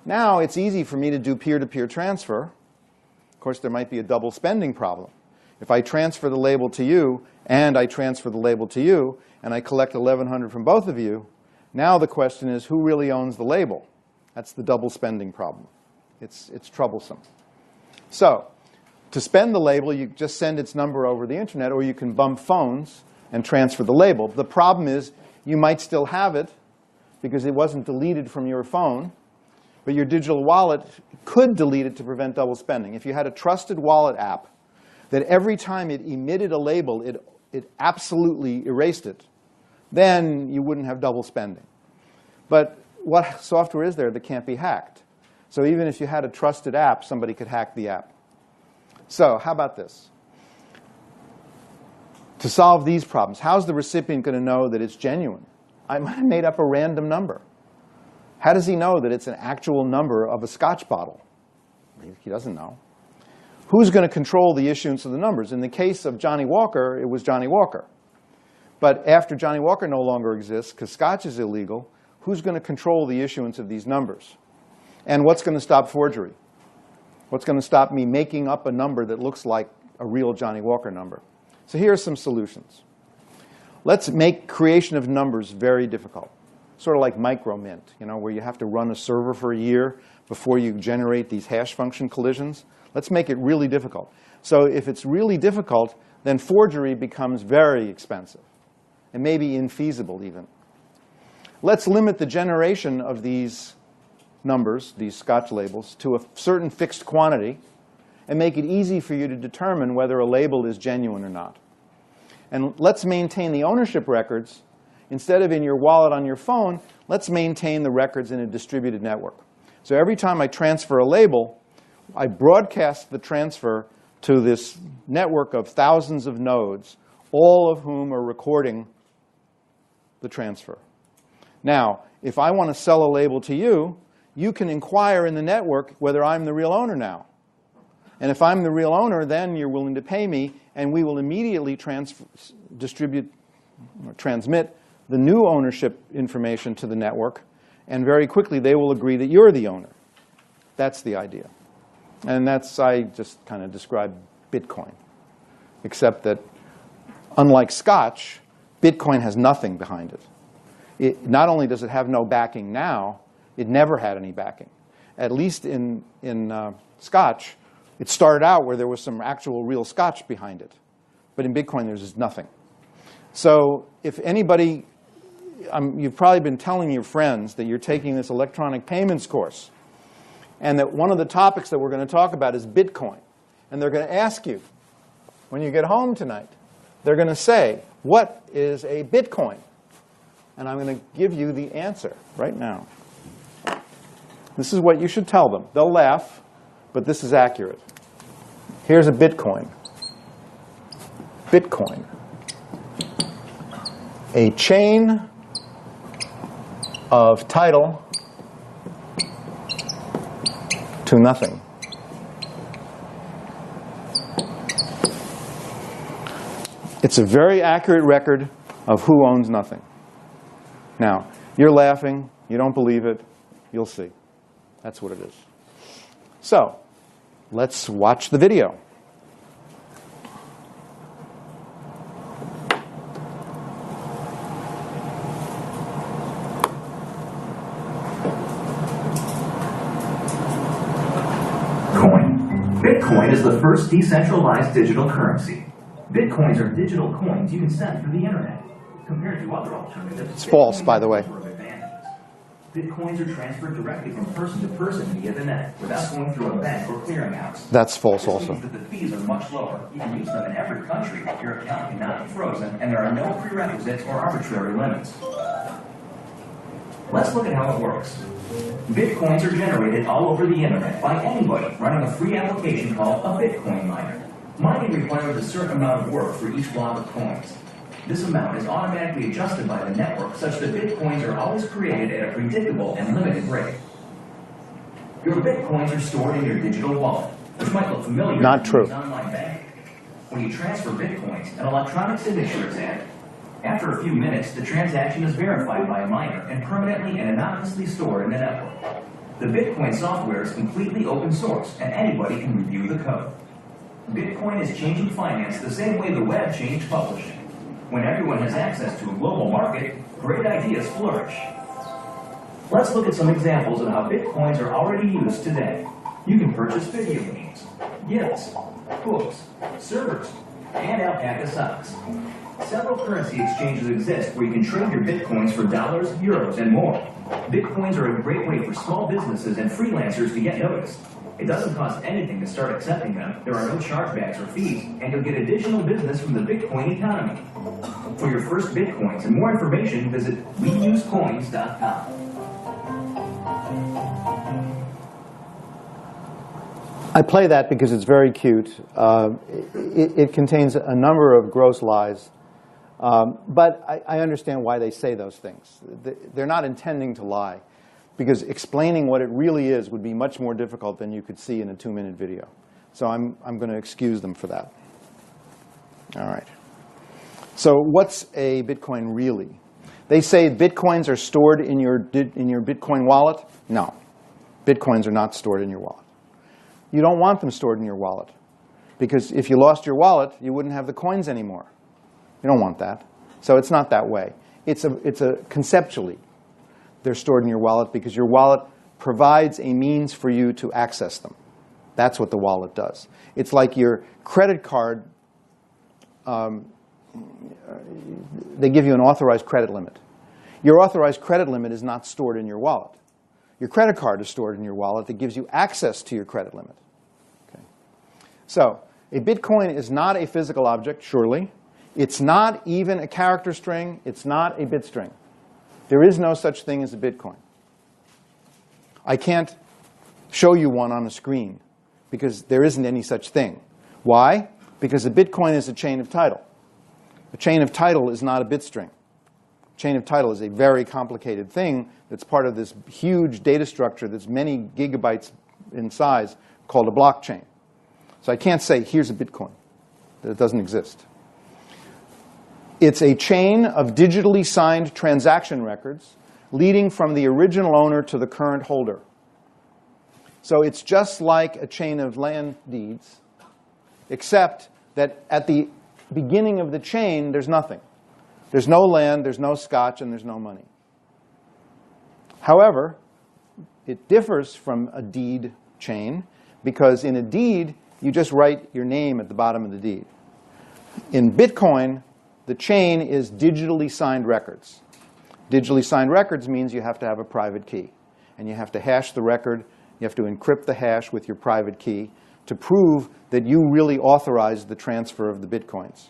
Now it's easy for me to do peer-to-peer transfer. Of course, there might be a double spending problem. If I transfer the label to you, and I transfer the label to you, and I collect $1,100 from both of you, now the question is, who really owns the label? That's the double spending problem. It's troublesome. So to spend the label, you just send its number over the internet, or you can bump phones and transfer the label. The problem is you might still have it because it wasn't deleted from your phone, but your digital wallet could delete it to prevent double spending. If you had a trusted wallet app that every time it emitted a label, it absolutely erased it, then you wouldn't have double spending. But what software is there that can't be hacked? So even if you had a trusted app, somebody could hack the app. So how about this? To solve these problems, how's the recipient going to know that it's genuine? I might have made up a random number. How does he know that it's an actual number of a Scotch bottle? He doesn't know. Who's going to control the issuance of the numbers? In the case of Johnnie Walker, it was Johnnie Walker. But after Johnnie Walker no longer exists, because Scotch is illegal, who's going to control the issuance of these numbers? And what's going to stop forgery? What's going to stop me making up a number that looks like a real Johnnie Walker number? So here are some solutions. Let's make creation of numbers very difficult. Sort of like micromint, where you have to run a server for a year before you generate these hash function collisions. Let's make it really difficult. So if it's really difficult, then forgery becomes very expensive and maybe infeasible even. Let's limit the generation of these numbers, these Scotch labels, to a certain fixed quantity and make it easy for you to determine whether a label is genuine or not. And let's maintain the ownership records. Instead of in your wallet on your phone, let's maintain the records in a distributed network. So every time I transfer a label, I broadcast the transfer to this network of thousands of nodes, all of whom are recording the transfer. Now, if I want to sell a label to you, you can inquire in the network whether I'm the real owner now. And if I'm the real owner, then you're willing to pay me, and we will immediately transmit the new ownership information to the network, and very quickly they will agree that you're the owner. That's the idea. And I just kind of described Bitcoin, except that unlike Scotch, Bitcoin has nothing behind it. Not only does it have no backing now, it never had any backing. At least in Scotch, it started out where there was some actual real Scotch behind it. But in Bitcoin, there's just nothing. So if anybody, you've probably been telling your friends that you're taking this electronic payments course, and that one of the topics that we're going to talk about is Bitcoin. And they're going to ask you, when you get home tonight, they're going to say, what is a Bitcoin? And I'm going to give you the answer right now. This is what you should tell them. They'll laugh, but this is accurate. Here's a Bitcoin. Bitcoin. A chain of title to nothing. It's a very accurate record of who owns nothing. Now, you're laughing, you don't believe it, you'll see. That's what it is. So, let's watch the video. Bitcoin is the first decentralized digital currency. Bitcoins are digital coins you can send through the internet. Compared to other alternatives, it's false, by the way. Bitcoins are transferred directly from person to person via the net without going through a bank or clearinghouse. That's false This also. means that the fees are much lower. You can use them in every country. Your account cannot be frozen, and there are no prerequisites or arbitrary limits. Let's look at how it works. Bitcoins are generated all over the internet by anybody running a free application called a Bitcoin miner. Mining requires a certain amount of work for each block of coins. This amount is automatically adjusted by the network such that Bitcoins are always created at a predictable and limited rate. Your Bitcoins are stored in your digital wallet, which might look familiar Not to true. use online banking. When you transfer Bitcoins, an electronic signature is added. After a few minutes, the transaction is verified by a miner and permanently and anonymously stored in the network. The Bitcoin software is completely open source, and anybody can review the code. Bitcoin is changing finance the same way the web changed publishing. When everyone has access to a global market, great ideas flourish. Let's look at some examples of how Bitcoins are already used today. You can purchase video games, gifts, books, servers, and alpaca socks. Several currency exchanges exist where you can trade your Bitcoins for dollars, euros, and more. Bitcoins are a great way for small businesses and freelancers to get noticed. It doesn't cost anything to start accepting them, there are no chargebacks or fees, and you'll get additional business from the Bitcoin economy. For your first Bitcoins and more information, visit weusecoins.com. I play that because it's very cute. It contains a number of gross lies. But I understand why they say those things. They're not intending to lie, because explaining what it really is would be much more difficult than you could see in a 2-minute video. So I'm going to excuse them for that. All right. So what's a Bitcoin really? They say Bitcoins are stored in your Bitcoin wallet. No, Bitcoins are not stored in your wallet. You don't want them stored in your wallet, because if you lost your wallet, you wouldn't have the coins anymore. You don't want that. So it's not that way. It's a conceptually, they're stored in your wallet because your wallet provides a means for you to access them. That's what the wallet does. It's like your credit card. They give you an authorized credit limit. Your authorized credit limit is not stored in your wallet. Your credit card is stored in your wallet that gives you access to your credit limit. Okay. So a Bitcoin is not a physical object, surely. It's not even a character string. It's not a bit string. There is no such thing as a Bitcoin. I can't show you one on a screen because there isn't any such thing. Why? Because a Bitcoin is a chain of title. A chain of title is not a bit string. Chain of title is a very complicated thing that's part of this huge data structure that's many gigabytes in size called a blockchain. So I can't say, here's a Bitcoin. That doesn't exist. It's a chain of digitally signed transaction records leading from the original owner to the current holder. So it's just like a chain of land deeds, except that at the beginning of the chain, there's nothing. There's no land, there's no scotch, and there's no money. However, it differs from a deed chain because in a deed, you just write your name at the bottom of the deed. In Bitcoin, the chain is digitally signed records. Digitally signed records means you have to have a private key. And you have to hash the record. You have to encrypt the hash with your private key to prove that you really authorized the transfer of the bitcoins.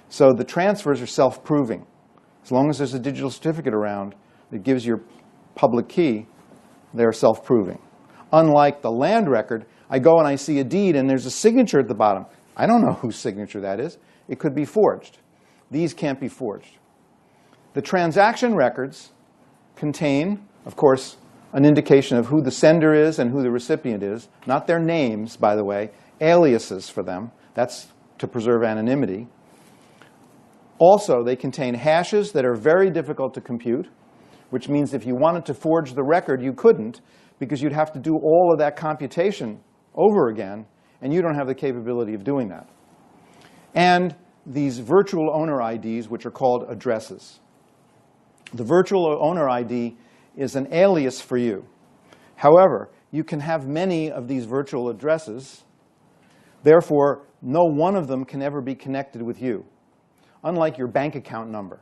So the transfers are self-proving. As long as there's a digital certificate around that gives your public key, they're self-proving. Unlike the land record, I go and I see a deed and there's a signature at the bottom. I don't know whose signature that is. It could be forged. These can't be forged. The transaction records contain, of course, an indication of who the sender is and who the recipient is, not their names, by the way, aliases for them. That's to preserve anonymity. Also, they contain hashes that are very difficult to compute, which means if you wanted to forge the record, you couldn't, because you'd have to do all of that computation over again, and you don't have the capability of doing that. And these virtual owner IDs, which are called addresses. The virtual owner ID is an alias for you. However, you can have many of these virtual addresses. Therefore, no one of them can ever be connected with you. Unlike your bank account number.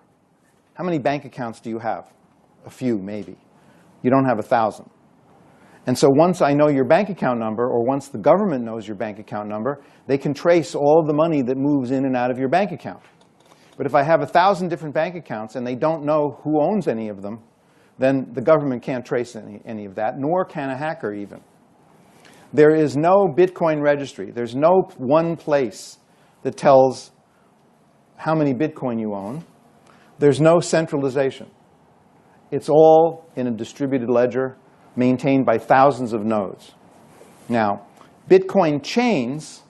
How many bank accounts do you have? A few, maybe. You don't have 1,000. And so once I know your bank account number, or once the government knows your bank account number, they can trace all of the money that moves in and out of your bank account. But if I have 1,000 different bank accounts and they don't know who owns any of them, then the government can't trace any of that, nor can a hacker even. There is no Bitcoin registry. There's no one place that tells how many Bitcoin you own. There's no centralization. It's all in a distributed ledger maintained by thousands of nodes. Now, Bitcoin chains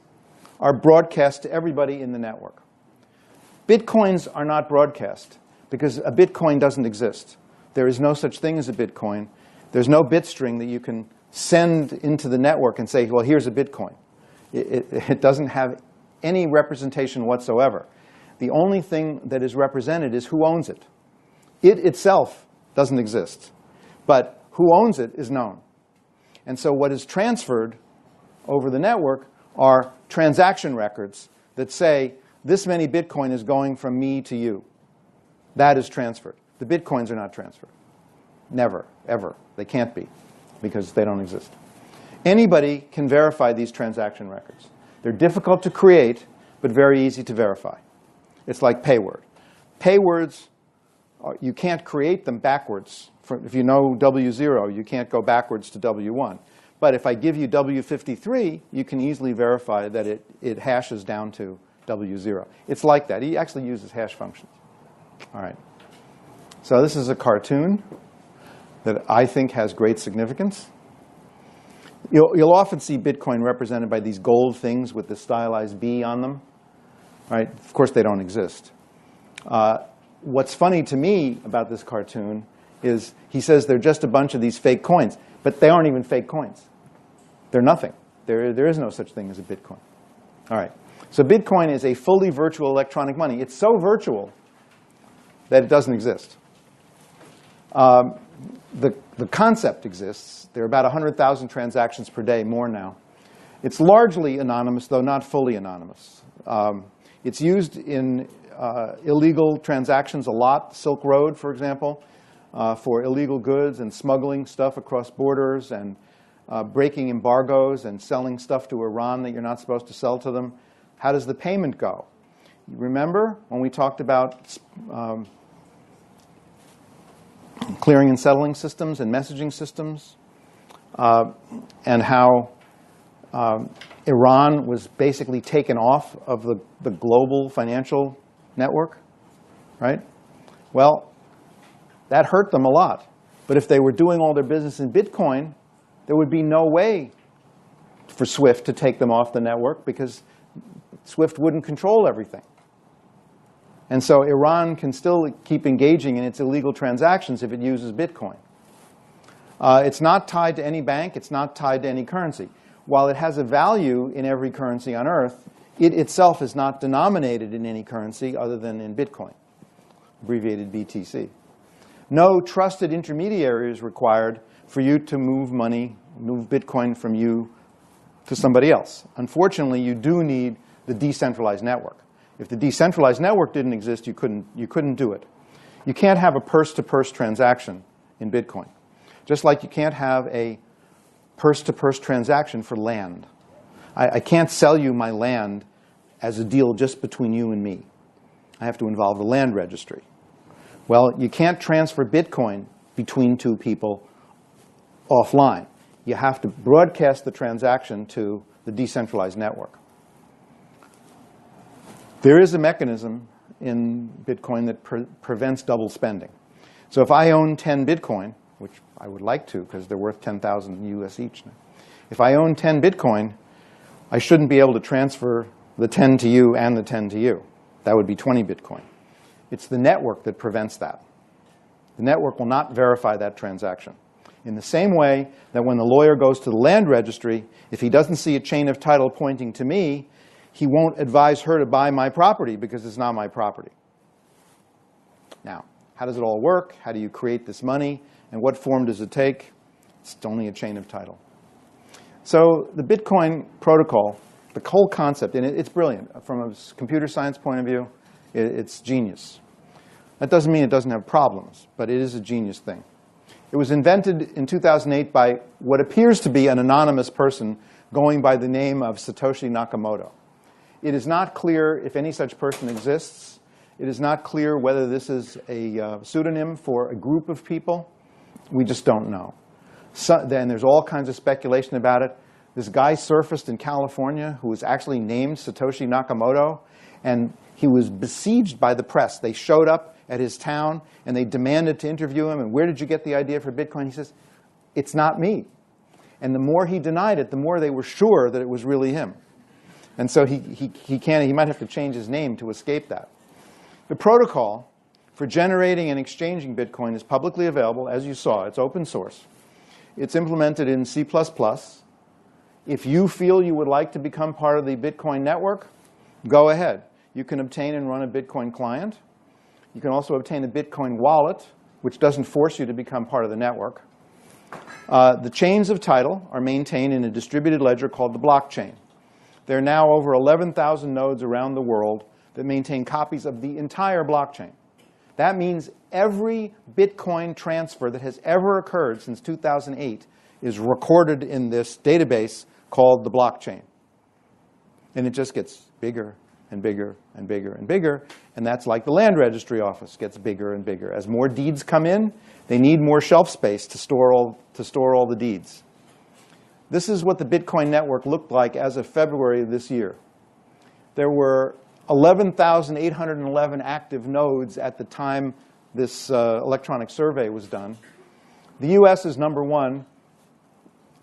are broadcast to everybody in the network. Bitcoins are not broadcast because a Bitcoin doesn't exist. There is no such thing as a Bitcoin. There's no bit string that you can send into the network and say, well, here's a Bitcoin. It doesn't have any representation whatsoever. The only thing that is represented is who owns it. It itself doesn't exist, but who owns it is known. And so what is transferred over the network are transaction records that say, this many Bitcoin is going from me to you. That is transferred. The Bitcoins are not transferred. Never, ever. They can't be, because they don't exist. Anybody can verify these transaction records. They're difficult to create, but very easy to verify. It's like payword. Paywords, you can't create them backwards. If you know W0, you can't go backwards to W1. But if I give you W53, you can easily verify that it hashes down to W0. It's like that. He actually uses hash functions. All right. So this is a cartoon that I think has great significance. You'll often see Bitcoin represented by these gold things with the stylized B on them. Right? Of course, they don't exist. What's funny to me about this cartoon is he says they're just a bunch of these fake coins. But they aren't even fake coins. They're nothing. There is no such thing as a Bitcoin. All right. So Bitcoin is a fully virtual electronic money. It's so virtual that it doesn't exist. The concept exists. There are about 100,000 transactions per day, more now. It's largely anonymous, though not fully anonymous. It's used in illegal transactions a lot. Silk Road, for example, for illegal goods and smuggling stuff across borders and breaking embargoes and selling stuff to Iran that you're not supposed to sell to them. How does the payment go? You remember when we talked about clearing and settling systems and messaging systems, and how Iran was basically taken off of the global financial network, right? Well, that hurt them a lot. But if they were doing all their business in Bitcoin, there would be no way for SWIFT to take them off the network because SWIFT wouldn't control everything. And so Iran can still keep engaging in its illegal transactions if it uses Bitcoin. It's not tied to any bank. It's not tied to any currency. While it has a value in every currency on Earth, it itself is not denominated in any currency other than in Bitcoin, abbreviated BTC. No trusted intermediary is required for you to move money, move Bitcoin from you to somebody else. Unfortunately, you do need the decentralized network. If the decentralized network didn't exist, you couldn't do it. You can't have a purse-to-purse transaction in Bitcoin. Just like you can't have a purse-to-purse transaction for land. I can't sell you my land as a deal just between you and me. I have to involve the land registry. Well, you can't transfer Bitcoin between two people offline. You have to broadcast the transaction to the decentralized network. There is a mechanism in Bitcoin that prevents double spending. So if I own 10 Bitcoin, which I would like to because they're worth 10,000 US each now. If I own 10 Bitcoin, I shouldn't be able to transfer the 10 to you and the 10 to you. That would be 20 Bitcoin. It's the network that prevents that. The network will not verify that transaction. In the same way that when the lawyer goes to the land registry, if he doesn't see a chain of title pointing to me, he won't advise her to buy my property because it's not my property. Now, how does it all work? How do you create this money? And what form does it take? It's only a chain of title. So the Bitcoin protocol, the whole concept, and it's brilliant. From a computer science point of view, it's genius. That doesn't mean it doesn't have problems, but it is a genius thing. It was invented in 2008 by what appears to be an anonymous person going by the name of Satoshi Nakamoto. It is not clear if any such person exists. It is not clear whether this is a pseudonym for a group of people. We just don't know. Then there's all kinds of speculation about it. This guy surfaced in California who was actually named Satoshi Nakamoto, and he was besieged by the press. They showed up at his town, and they demanded to interview him. And where did you get the idea for Bitcoin? He says, it's not me. And the more he denied it, the more they were sure that it was really him. And so he might have to change his name to escape that. The protocol for generating and exchanging Bitcoin is publicly available, as you saw. It's open source. It's implemented in C++. If you feel you would like to become part of the Bitcoin network, go ahead. You can obtain and run a Bitcoin client. You can also obtain a Bitcoin wallet, which doesn't force you to become part of the network. The chains of title are maintained in a distributed ledger called the blockchain. There are now over 11,000 nodes around the world that maintain copies of the entire blockchain. That means every Bitcoin transfer that has ever occurred since 2008 is recorded in this database called the blockchain. And it just gets bigger and bigger and bigger and bigger. And that's like the land registry office gets bigger and bigger. As more deeds come in, they need more shelf space to store all the deeds. This is what the Bitcoin network looked like as of February of this year. There were 11,811 active nodes at the time this electronic survey was done. The US is number one.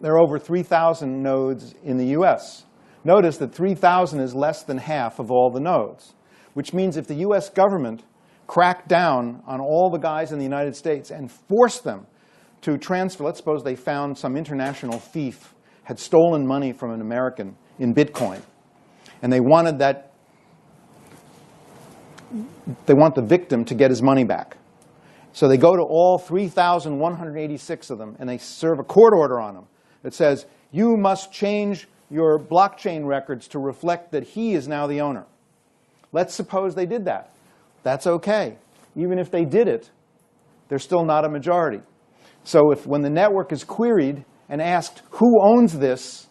There are over 3,000 nodes in the US. Notice that 3,000 is less than half of all the nodes, which means if the US government cracked down on all the guys in the United States and forced them to transfer, let's suppose they found some international thief had stolen money from an American in Bitcoin, and they want the victim to get his money back. So they go to all 3,186 of them, and they serve a court order on them that says, you must change your blockchain records to reflect that he is now the owner. Let's suppose they did that. That's okay. Even if they did it, they're still not a majority. So when the network is queried and asked, who owns this,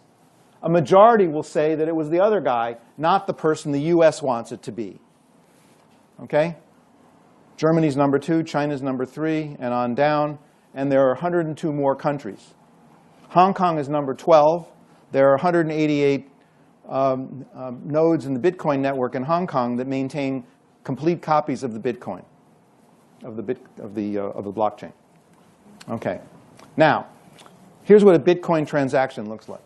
a majority will say that it was the other guy, not the person the US wants it to be. Okay? Germany's number 2, China's number 3, and on down. And there are 102 more countries. Hong Kong is number 12. There are 188 nodes in the Bitcoin network in Hong Kong that maintain complete copies of the Bitcoin, of the blockchain. Okay. Now, here's what a Bitcoin transaction looks like.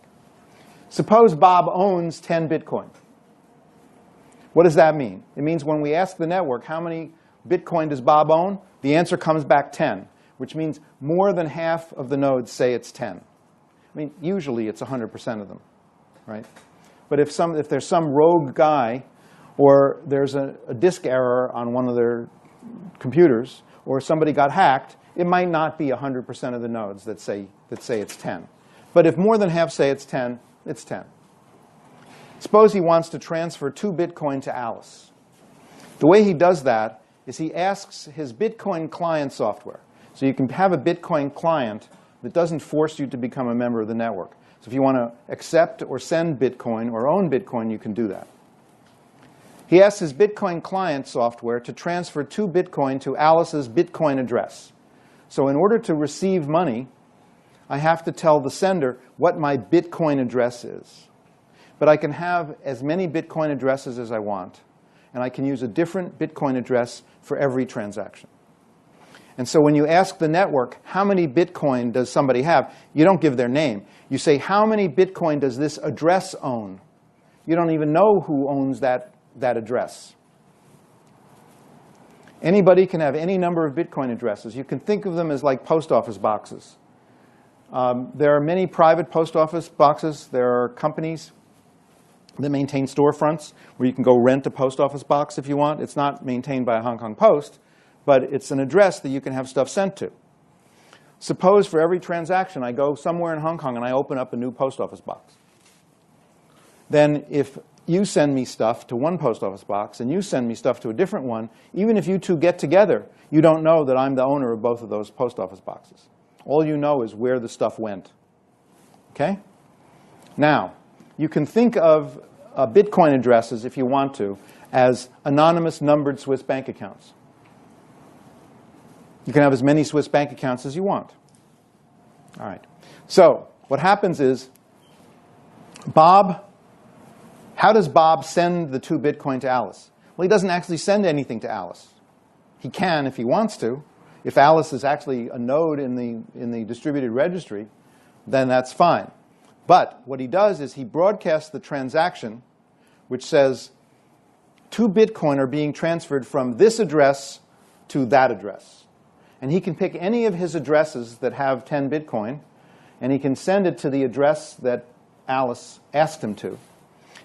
Suppose Bob owns 10 Bitcoin. What does that mean? It means when we ask the network, how many Bitcoin does Bob own? The answer comes back 10, which means more than half of the nodes say it's 10. I mean, usually it's 100% of them, right? But if there's some rogue guy, or there's a disk error on one of their computers, or somebody got hacked, it might not be 100% of the nodes that say it's 10. But if more than half say it's 10, it's 10. Suppose he wants to transfer 2 Bitcoin to Alice. The way he does that is he asks his Bitcoin client software. So you can have a Bitcoin client that doesn't force you to become a member of the network. So if you want to accept or send Bitcoin or own Bitcoin, you can do that. He asks his Bitcoin client software to transfer 2 Bitcoin to Alice's Bitcoin address. So in order to receive money, I have to tell the sender what my Bitcoin address is. But I can have as many Bitcoin addresses as I want, and I can use a different Bitcoin address for every transaction. And so when you ask the network, how many Bitcoin does somebody have, you don't give their name. You say, how many Bitcoin does this address own? You don't even know who owns that address. Anybody can have any number of Bitcoin addresses. You can think of them as like post office boxes. There are many private post office boxes. There are companies that maintain storefronts where you can go rent a post office box if you want. It's not maintained by a Hong Kong Post, but it's an address that you can have stuff sent to. Suppose for every transaction I go somewhere in Hong Kong and I open up a new post office box. Then if you send me stuff to one post office box and you send me stuff to a different one, even if you two get together, you don't know that I'm the owner of both of those post office boxes. All you know is where the stuff went. Okay? Now, you can think of Bitcoin addresses, if you want to, as anonymous numbered Swiss bank accounts. You can have as many Swiss bank accounts as you want. All right. So what happens is, how does Bob send the 2 Bitcoin to Alice? Well, he doesn't actually send anything to Alice. He can if he wants to. If Alice is actually a node in the distributed registry, then that's fine. But what he does is he broadcasts the transaction which says 2 Bitcoin are being transferred from this address to that address. And he can pick any of his addresses that have 10 Bitcoin, and he can send it to the address that Alice asked him to.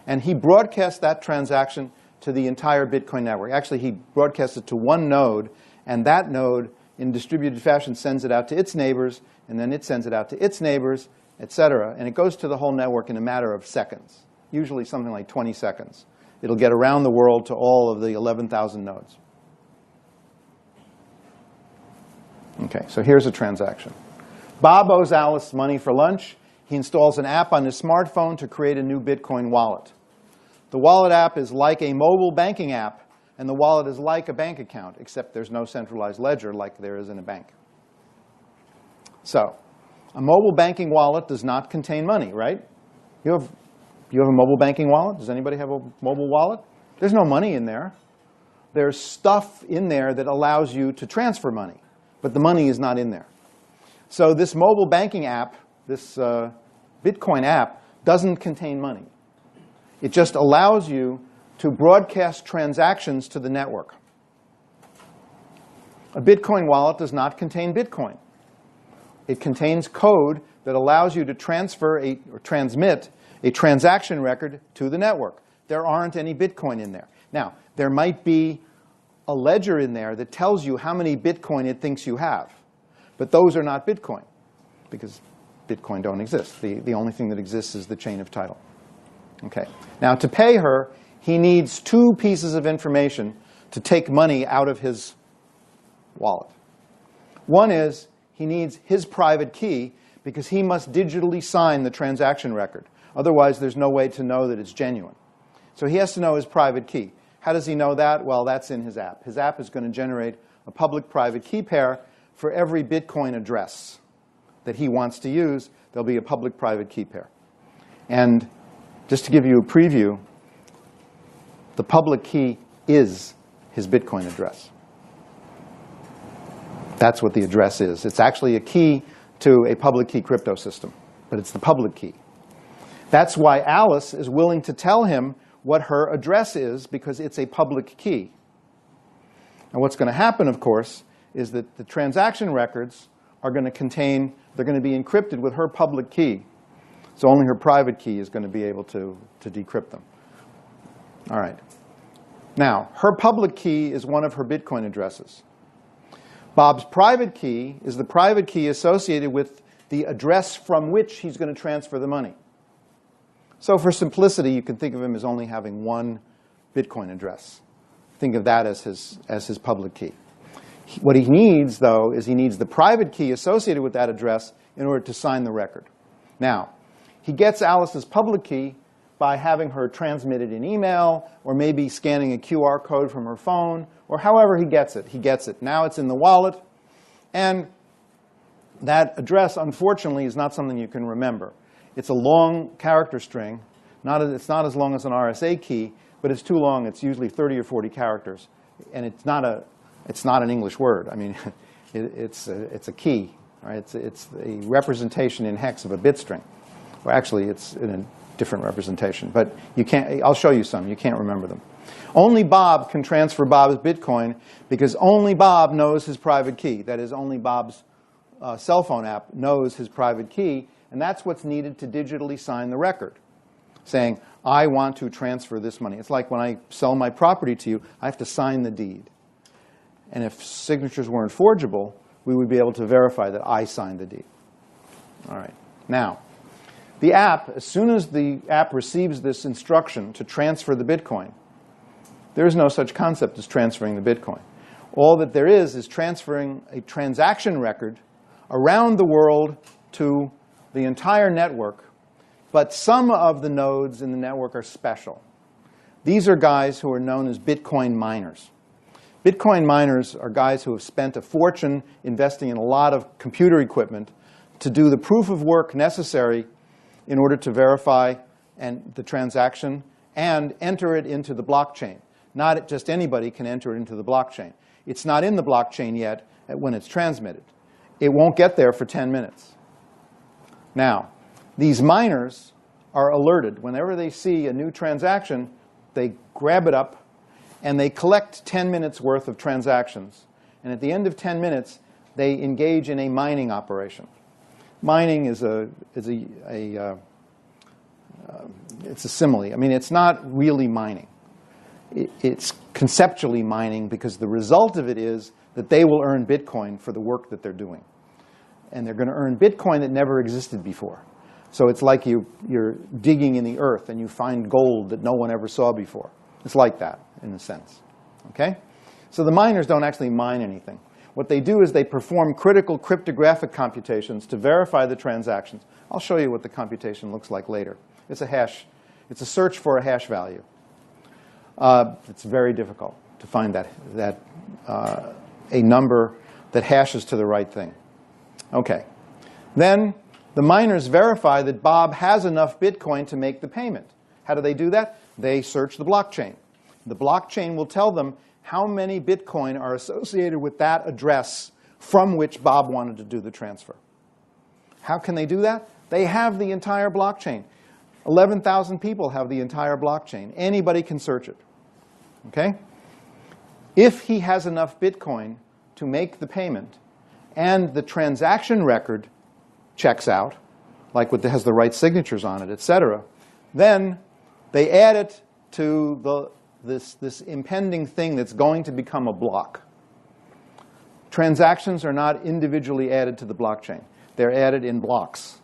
And he broadcasts that transaction to the entire Bitcoin network. Actually, he broadcasts it to one node, and that node, in distributed fashion, sends it out to its neighbors, and then it sends it out to its neighbors, etc. And it goes to the whole network in a matter of seconds, usually something like 20 seconds. It'll get around the world to all of the 11,000 nodes. Okay, so here's a transaction. Bob owes Alice money for lunch. He installs an app on his smartphone to create a new Bitcoin wallet. The wallet app is like a mobile banking app, and the wallet is like a bank account, except there's no centralized ledger like there is in a bank. So, a mobile banking wallet does not contain money, right? You have a mobile banking wallet? Does anybody have a mobile wallet? There's no money in there. There's stuff in there that allows you to transfer money, but the money is not in there. So this mobile banking app, this Bitcoin app, doesn't contain money. It just allows you to broadcast transactions to the network. A Bitcoin wallet does not contain Bitcoin. It contains code that allows you to transmit a transaction record to the network. There aren't any Bitcoin in there. Now, there might be a ledger in there that tells you how many Bitcoin it thinks you have. But those are not Bitcoin, because Bitcoin don't exist. The only thing that exists is the chain of title. Okay. Now, to pay her, he needs 2 pieces of information to take money out of his wallet. One is he needs his private key, because he must digitally sign the transaction record. Otherwise, there's no way to know that it's genuine. So he has to know his private key. How does he know that? Well, that's in his app. His app is going to generate a public-private key pair for every Bitcoin address that he wants to use. There'll be a public-private key pair. And just to give you a preview, the public key is his Bitcoin address. That's what the address is. It's actually a key to a public key crypto system, but it's the public key. That's why Alice is willing to tell him what her address is, because it's a public key. And what's going to happen, of course, is that the transaction records are going to contain, they're going to be encrypted with her public key. So only her private key is going to be able to decrypt them. All right. Now, her public key is one of her Bitcoin addresses. Bob's private key is the private key associated with the address from which he's going to transfer the money. So for simplicity, you can think of him as only having one Bitcoin address. Think of that as his public key. What he needs, though, is he needs the private key associated with that address in order to sign the record. Now, He gets Alice's public key by having her transmit it in email, or maybe scanning a QR code from her phone, or however he gets it. He gets it. Now it's in the wallet, and that address, unfortunately, is not something you can remember. It's a long character string. It's not as long as an RSA key, but it's too long. It's usually 30 or 40 characters, and it's not an English word. I mean, it's a key, right? It's a representation in hex of a bit string. Well, actually, it's in a different representation, but you can't. I'll show you some. You can't remember them. Only Bob can transfer Bob's Bitcoin because only Bob knows his private key. That is, only Bob's cell phone app knows his private key, and that's what's needed to digitally sign the record, saying, I want to transfer this money. It's like when I sell my property to you, I have to sign the deed. And if signatures weren't forgeable, we would be able to verify that I signed the deed. All right. Now, the app, as soon as the app receives this instruction to transfer the Bitcoin, there is no such concept as transferring the Bitcoin. All that there is transferring a transaction record around the world to the entire network, but some of the nodes in the network are special. These are guys who are known as Bitcoin miners. Bitcoin miners are guys who have spent a fortune investing in a lot of computer equipment to do the proof of work necessary in order to verify the transaction and enter it into the blockchain. Not just anybody can enter it into the blockchain. It's not in the blockchain yet when it's transmitted. It won't get there for 10 minutes. Now, these miners are alerted. Whenever they see a new transaction, they grab it up and they collect 10 minutes worth of transactions. And at the end of 10 minutes, they engage in a mining operation. Mining is it's a simile. I mean, it's not really mining. It's conceptually mining because the result of it is that they will earn Bitcoin for the work that they're doing. And they're going to earn Bitcoin that never existed before. So it's like you're digging in the earth and you find gold that no one ever saw before. It's like that, in a sense. Okay? So the miners don't actually mine anything. What they do is they perform critical cryptographic computations to verify the transactions. I'll show you what the computation looks like later. It's a hash. It's a search for a hash value. It's very difficult to find a number that hashes to the right thing. Okay. Then the miners verify that Bob has enough Bitcoin to make the payment. How do they do that? They search the blockchain. The blockchain will tell them how many Bitcoin are associated with that address from which Bob wanted to do the transfer. How can they do that? They have the entire blockchain. 11,000 people have the entire blockchain. Anybody can search it. Okay? If he has enough Bitcoin to make the payment and the transaction record checks out, like what has the right signatures on it, etc., then they add it to this impending thing that's going to become a block. Transactions are not individually added to the blockchain. They're added in blocks.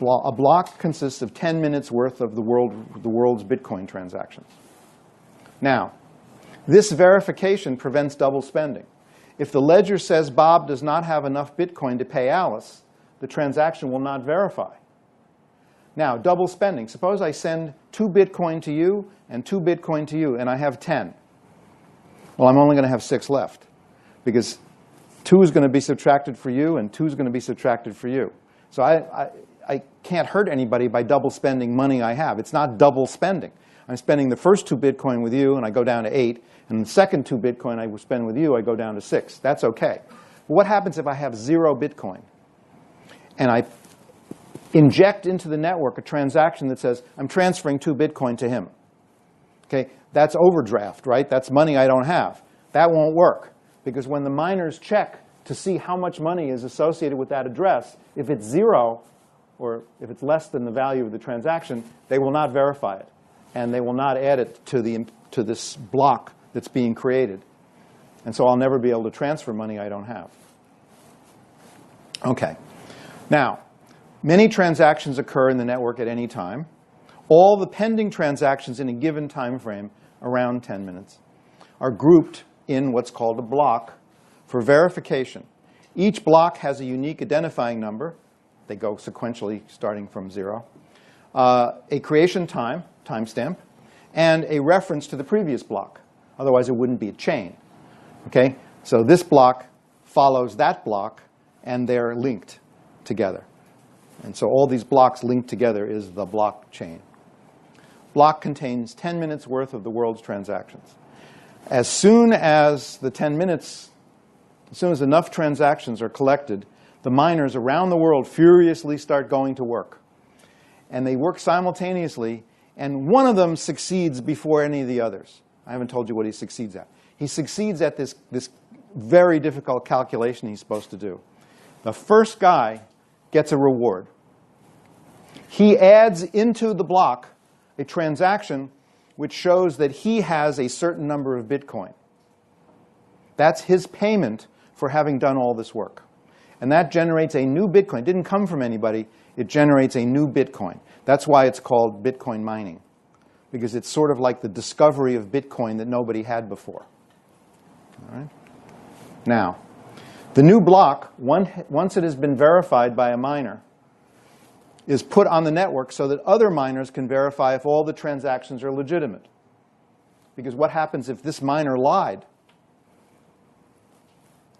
A block consists of 10 minutes worth of the world's Bitcoin transactions. Now, this verification prevents double spending. If the ledger says Bob does not have enough Bitcoin to pay Alice, the transaction will not verify. Now, double spending. Suppose I send 2 Bitcoin to you and 2 Bitcoin to you, and I have 10. Well, I'm only going to have 6 left, because 2 is going to be subtracted for you, and 2 is going to be subtracted for you. So I can't hurt anybody by double spending money I have. It's not double spending. I'm spending the first 2 Bitcoin with you, and I go down to 8. And the second 2 Bitcoin I spend with you, I go down to 6. That's OK. But what happens if I have 0 Bitcoin? And I inject into the network a transaction that says, I'm transferring 2 Bitcoin to him. OK? That's overdraft, right? That's money I don't have. That won't work. Because when the miners check to see how much money is associated with that address, if it's 0, or if it's less than the value of the transaction, they will not verify it. And they will not add it to this block that's being created. And so I'll never be able to transfer money I don't have. OK. Now, many transactions occur in the network at any time. All the pending transactions in a given time frame, around 10 minutes, are grouped in what's called a block for verification. Each block has a unique identifying number. They go sequentially starting from 0. a creation timestamp, and a reference to the previous block. Otherwise, it wouldn't be a chain. Okay? So this block follows that block, and they're linked together. And so all these blocks linked together is the blockchain. Block contains 10 minutes worth of the world's transactions. As soon as the 10 minutes, as soon as enough transactions are collected, the miners around the world furiously start going to work. And they work simultaneously, and one of them succeeds before any of the others. I haven't told you what he succeeds at. He succeeds at this very difficult calculation he's supposed to do. The first guy gets a reward. He adds into the block a transaction which shows that he has a certain number of Bitcoin. That's his payment for having done all this work. And that generates a new Bitcoin. It didn't come from anybody. It generates a new Bitcoin. That's why it's called Bitcoin mining, because it's sort of like the discovery of Bitcoin that nobody had before. All right? Now, the new block, once it has been verified by a miner, is put on the network so that other miners can verify if all the transactions are legitimate. Because what happens if this miner lied?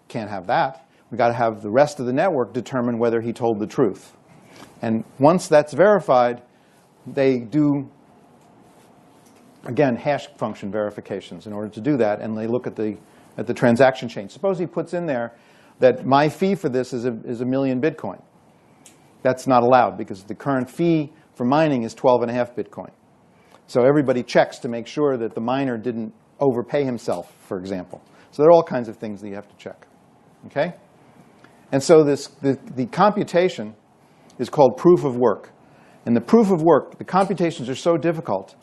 Can't have that. We've got to have the rest of the network determine whether he told the truth. And once that's verified, they do, again, hash function verifications in order to do that, and they look at the transaction chain. Suppose he puts in there that my fee for this is a million Bitcoin. That's not allowed because the current fee for mining is 12.5 Bitcoin. So everybody checks to make sure that the miner didn't overpay himself, for example. So there are all kinds of things that you have to check. Okay? And so the computation is called proof of work. And the proof of work, the computations are so difficult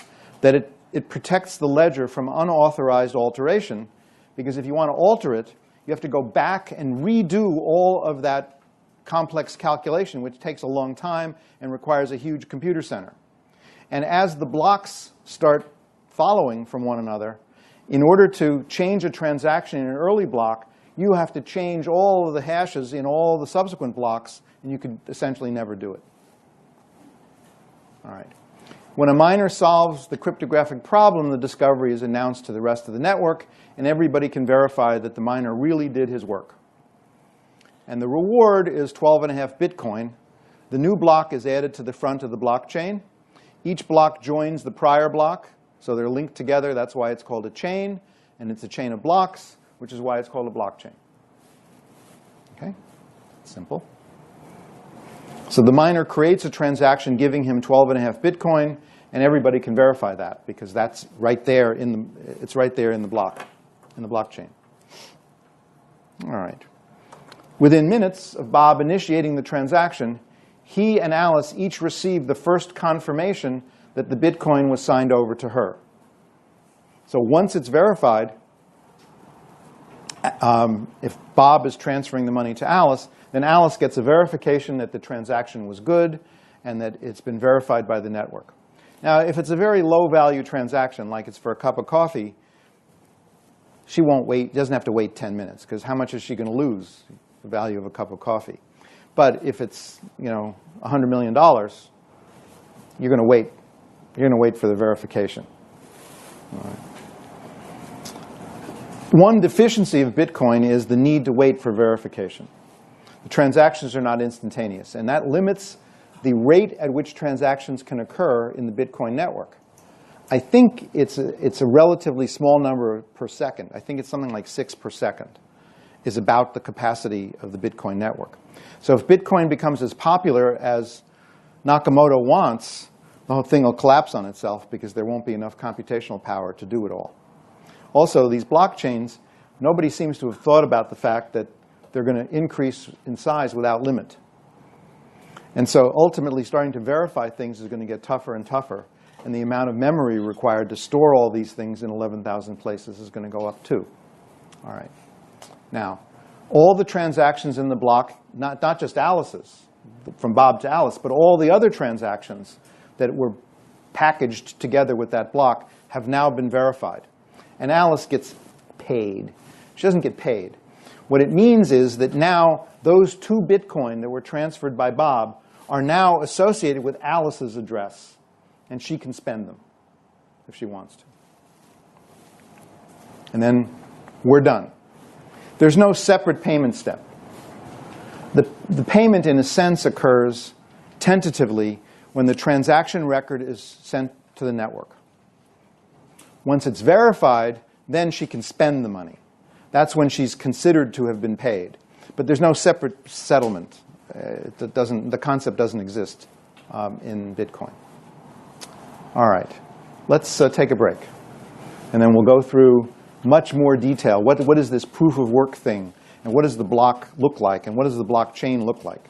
that it protects the ledger from unauthorized alteration, because if you want to alter it, you have to go back and redo all of that complex calculation, which takes a long time and requires a huge computer center. And as the blocks start following from one another, in order to change a transaction in an early block, you have to change all of the hashes in all the subsequent blocks, and you could essentially never do it. All right. When a miner solves the cryptographic problem, the discovery is announced to the rest of the network, and everybody can verify that the miner really did his work. And the reward is 12.5 Bitcoin. The new block is added to the front of the blockchain. Each block joins the prior block, so they're linked together. That's why it's called a chain, and it's a chain of blocks, which is why it's called a blockchain. Okay? Simple. So the miner creates a transaction giving him 12.5 Bitcoin, and everybody can verify that because that's right there it's right there in the block, in the blockchain. All right. Within minutes of Bob initiating the transaction, he and Alice each received the first confirmation that the Bitcoin was signed over to her. So once it's verified, if Bob is transferring the money to Alice, then Alice gets a verification that the transaction was good and that it's been verified by the network. Now, if it's a very low-value transaction, like it's for a cup of coffee, she won't wait, doesn't have to wait 10 minutes, because how much is she going to lose, the value of a cup of coffee? But if it's, $100 million, you're going to wait. You're going to wait for the verification. All right. One deficiency of Bitcoin is the need to wait for verification. The transactions are not instantaneous, and that limits the rate at which transactions can occur in the Bitcoin network. I think it's a relatively small number per second. I think it's something like 6 per second is about the capacity of the Bitcoin network. So if Bitcoin becomes as popular as Nakamoto wants, the whole thing will collapse on itself because there won't be enough computational power to do it all. Also, these blockchains, nobody seems to have thought about the fact that they're going to increase in size without limit. And so ultimately, starting to verify things is going to get tougher and tougher. And the amount of memory required to store all these things in 11,000 places is going to go up too. All right. Now, all the transactions in the block, not just Alice's, from Bob to Alice, but all the other transactions that were packaged together with that block have now been verified. And Alice gets paid. She doesn't get paid. What it means is that now those 2 Bitcoin that were transferred by Bob are now associated with Alice's address, and she can spend them if she wants to. And then we're done. There's no separate payment step. The payment, in a sense, occurs tentatively when the transaction record is sent to the network. Once it's verified, then she can spend the money. That's when she's considered to have been paid. But there's no separate settlement. The concept doesn't exist in Bitcoin. All right, let's take a break. And then we'll go through much more detail. What is this proof of work thing? And what does the block look like? And what does the blockchain look like?